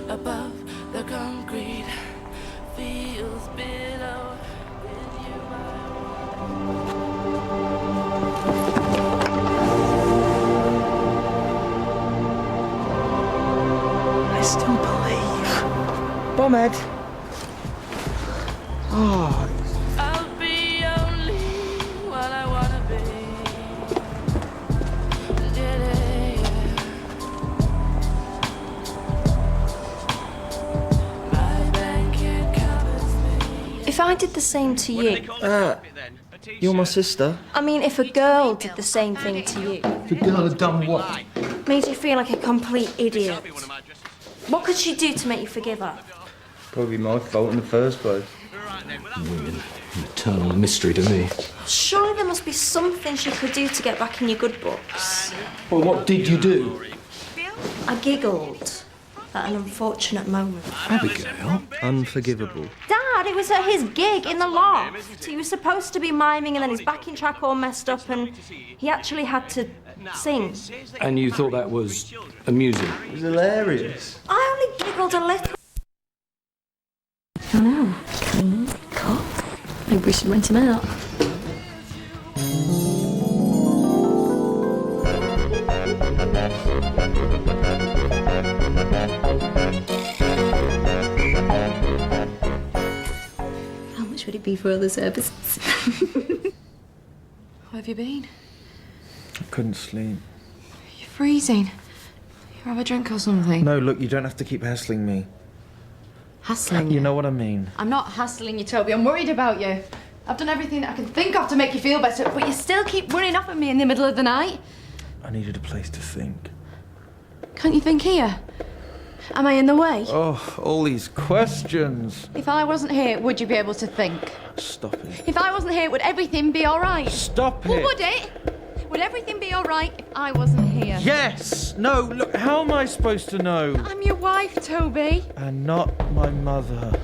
Above the concrete feels below. I still believe. Bombhead. Oh. I'll be only what I wanna be. My blanket covers me. If I did the same to you, You're my sister. I mean, if a girl did the same thing to you, The girl had done what? made you feel like a complete idiot, what could she do to make you forgive her? Probably my fault in the first place. Women, eternal mystery to me. Surely there must be something she could do to get back in your good books. Well, what did you do? I giggled at an unfortunate moment. Abigail? Unforgivable. Dad, it was at his gig in the Loft. He was supposed to be miming and then his backing track all messed up and he actually had to sing. And you thought that was amusing? It was hilarious. I only giggled a little. I know. Clean, cut. Maybe we should rent him out. How much would it be for other services? Where have you been? I couldn't sleep. You're freezing. You have a drink or something? No, look, you don't have to keep hassling me. Hassling You know what I mean. I'm not hassling you, Toby. I'm worried about you. I've done everything I can think of to make you feel better, but you still keep running off at me in the middle of the night. I needed a place to think. Can't you think here? Am I in the way? Oh, all these questions. If I wasn't here, would you be able to think? Stop it. If I wasn't here, would everything be all right? Stop Well, it. would it? Will everything be all right if I wasn't here? Yes! No, look, how am I supposed to know? I'm your wife, Toby. And not my mother.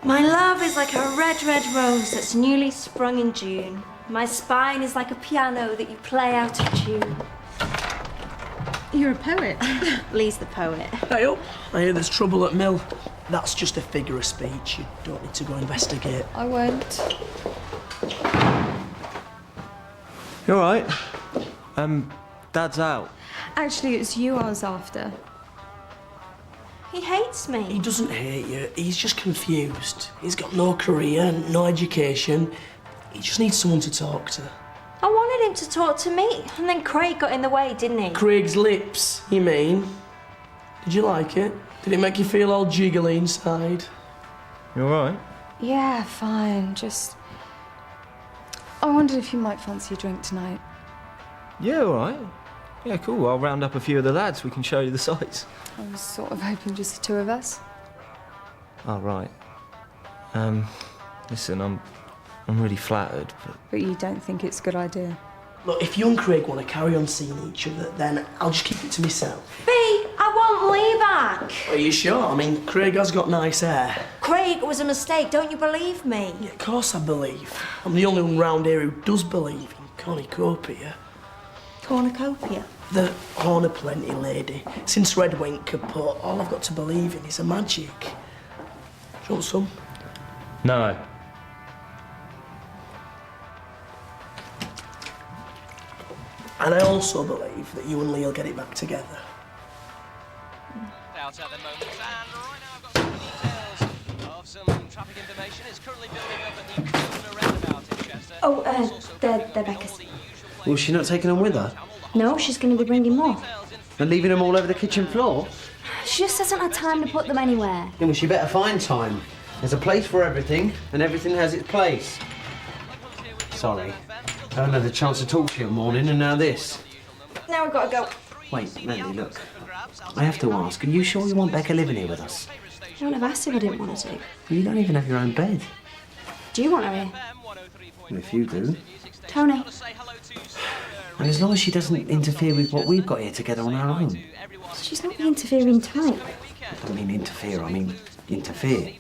My love is like a red, red rose that's newly sprung in June. My spine is like a piano that you play out of tune. You're a poet. Lee's the poet. Hey up, I hear there's trouble at Mill. That's just a figure of speech. You don't need to go investigate. I won't. You alright? Dad's out. Actually, it's you I was after. He hates me. He doesn't hate you, he's just confused. He's got no career, no education. He just needs someone to talk to. I wanted him to talk to me, and then Craig got in the way, didn't he? Craig's lips, you mean? Did you like it? Did it make you feel all jiggly inside? You alright? Yeah, fine. Just... I wondered if you might fancy a drink tonight. Yeah, alright. Yeah, cool. I'll round up a few of the lads. We can show you the sights. I was sort of hoping just the two of us. Oh, right. Listen, I'm really flattered, but... But you don't think it's a good idea? Look, if you and Craig want to carry on seeing each other, then I'll just keep it to myself. B, I want Lee back. Are you sure? I mean, Craig has got nice hair. Craig was a mistake, don't you believe me? Yeah, of course I believe. I'm the only one round here who does believe in cornucopia. Cornucopia? The horn of plenty lady. Since Red went kaput, all I've got to believe in is a magic. Do you want some? No. And I also believe that you and Lee will get it back together. Out at the moment, and right now I've got some details of some traffic information. It's currently building up at the Kilburn roundabout in Chester. Oh, they're Becca's. Well, she not taking them with her? No, she's going to be bringing more. And leaving them all over the kitchen floor? She just hasn't had time to put them anywhere. Yeah, well, she better find time. There's a place for everything, and everything has its place. Sorry. I haven't had a chance to talk to you all morning, and now this. Now we've got to go. Wait, Mandy, look. I have to ask, are you sure you want Becca living here with us? I wouldn't have asked if I didn't want her to. Well, you don't even have your own bed. Do you want her here? Well, if you do. Tony. And as long as she doesn't interfere with what we've got here together on our own. She's not the interfering type. I don't mean interfere, I mean interfere.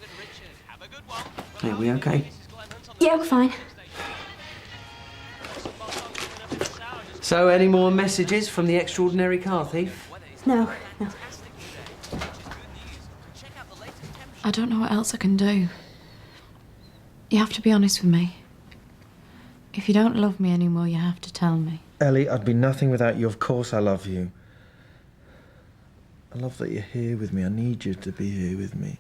Are we okay? Yeah, we're fine. So, any more messages from the extraordinary car thief? No. I don't know what else I can do. You have to be honest with me. If you don't love me anymore, you have to tell me. Ellie, I'd be nothing without you. Of course I love you. I love that you're here with me. I need you to be here with me.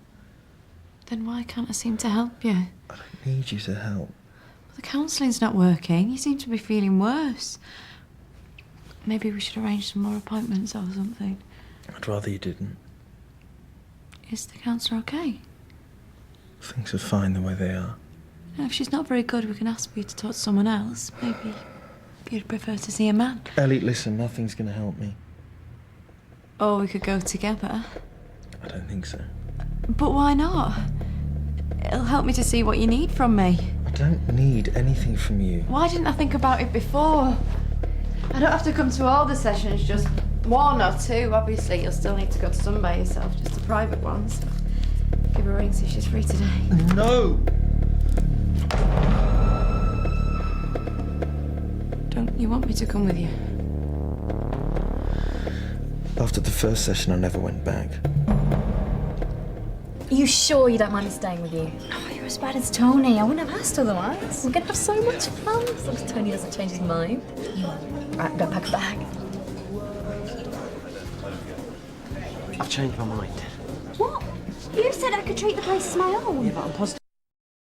Then why can't I seem to help you? I need you to help. Well, the counselling's not working. You seem to be feeling worse. Maybe we should arrange some more appointments or something. I'd rather you didn't. Is the counsellor okay? Things are fine the way they are. Now, if she's not very good, we can ask you to talk to someone else. Maybe you'd prefer to see a man. Ellie, listen, nothing's going to help me. Or we could go together. I don't think so. But why not? It'll help me to see what you need from me. I don't need anything from you. Why didn't I think about it before? I don't have to come to all the sessions, just one or two. Obviously, you'll still need to go to some by yourself, just the private ones. Give her a ring, see if she's free today. No! Don't you want me to come with you? After the first session, I never went back. Are you sure you don't mind me staying with you? Oh, you're as bad as Tony. I wouldn't have asked otherwise. We're going to have so much fun as long as Tony doesn't change his mind. Right, go pack a bag. I've changed my mind. What? You said I could treat the place as my own. Yeah, but I'm positive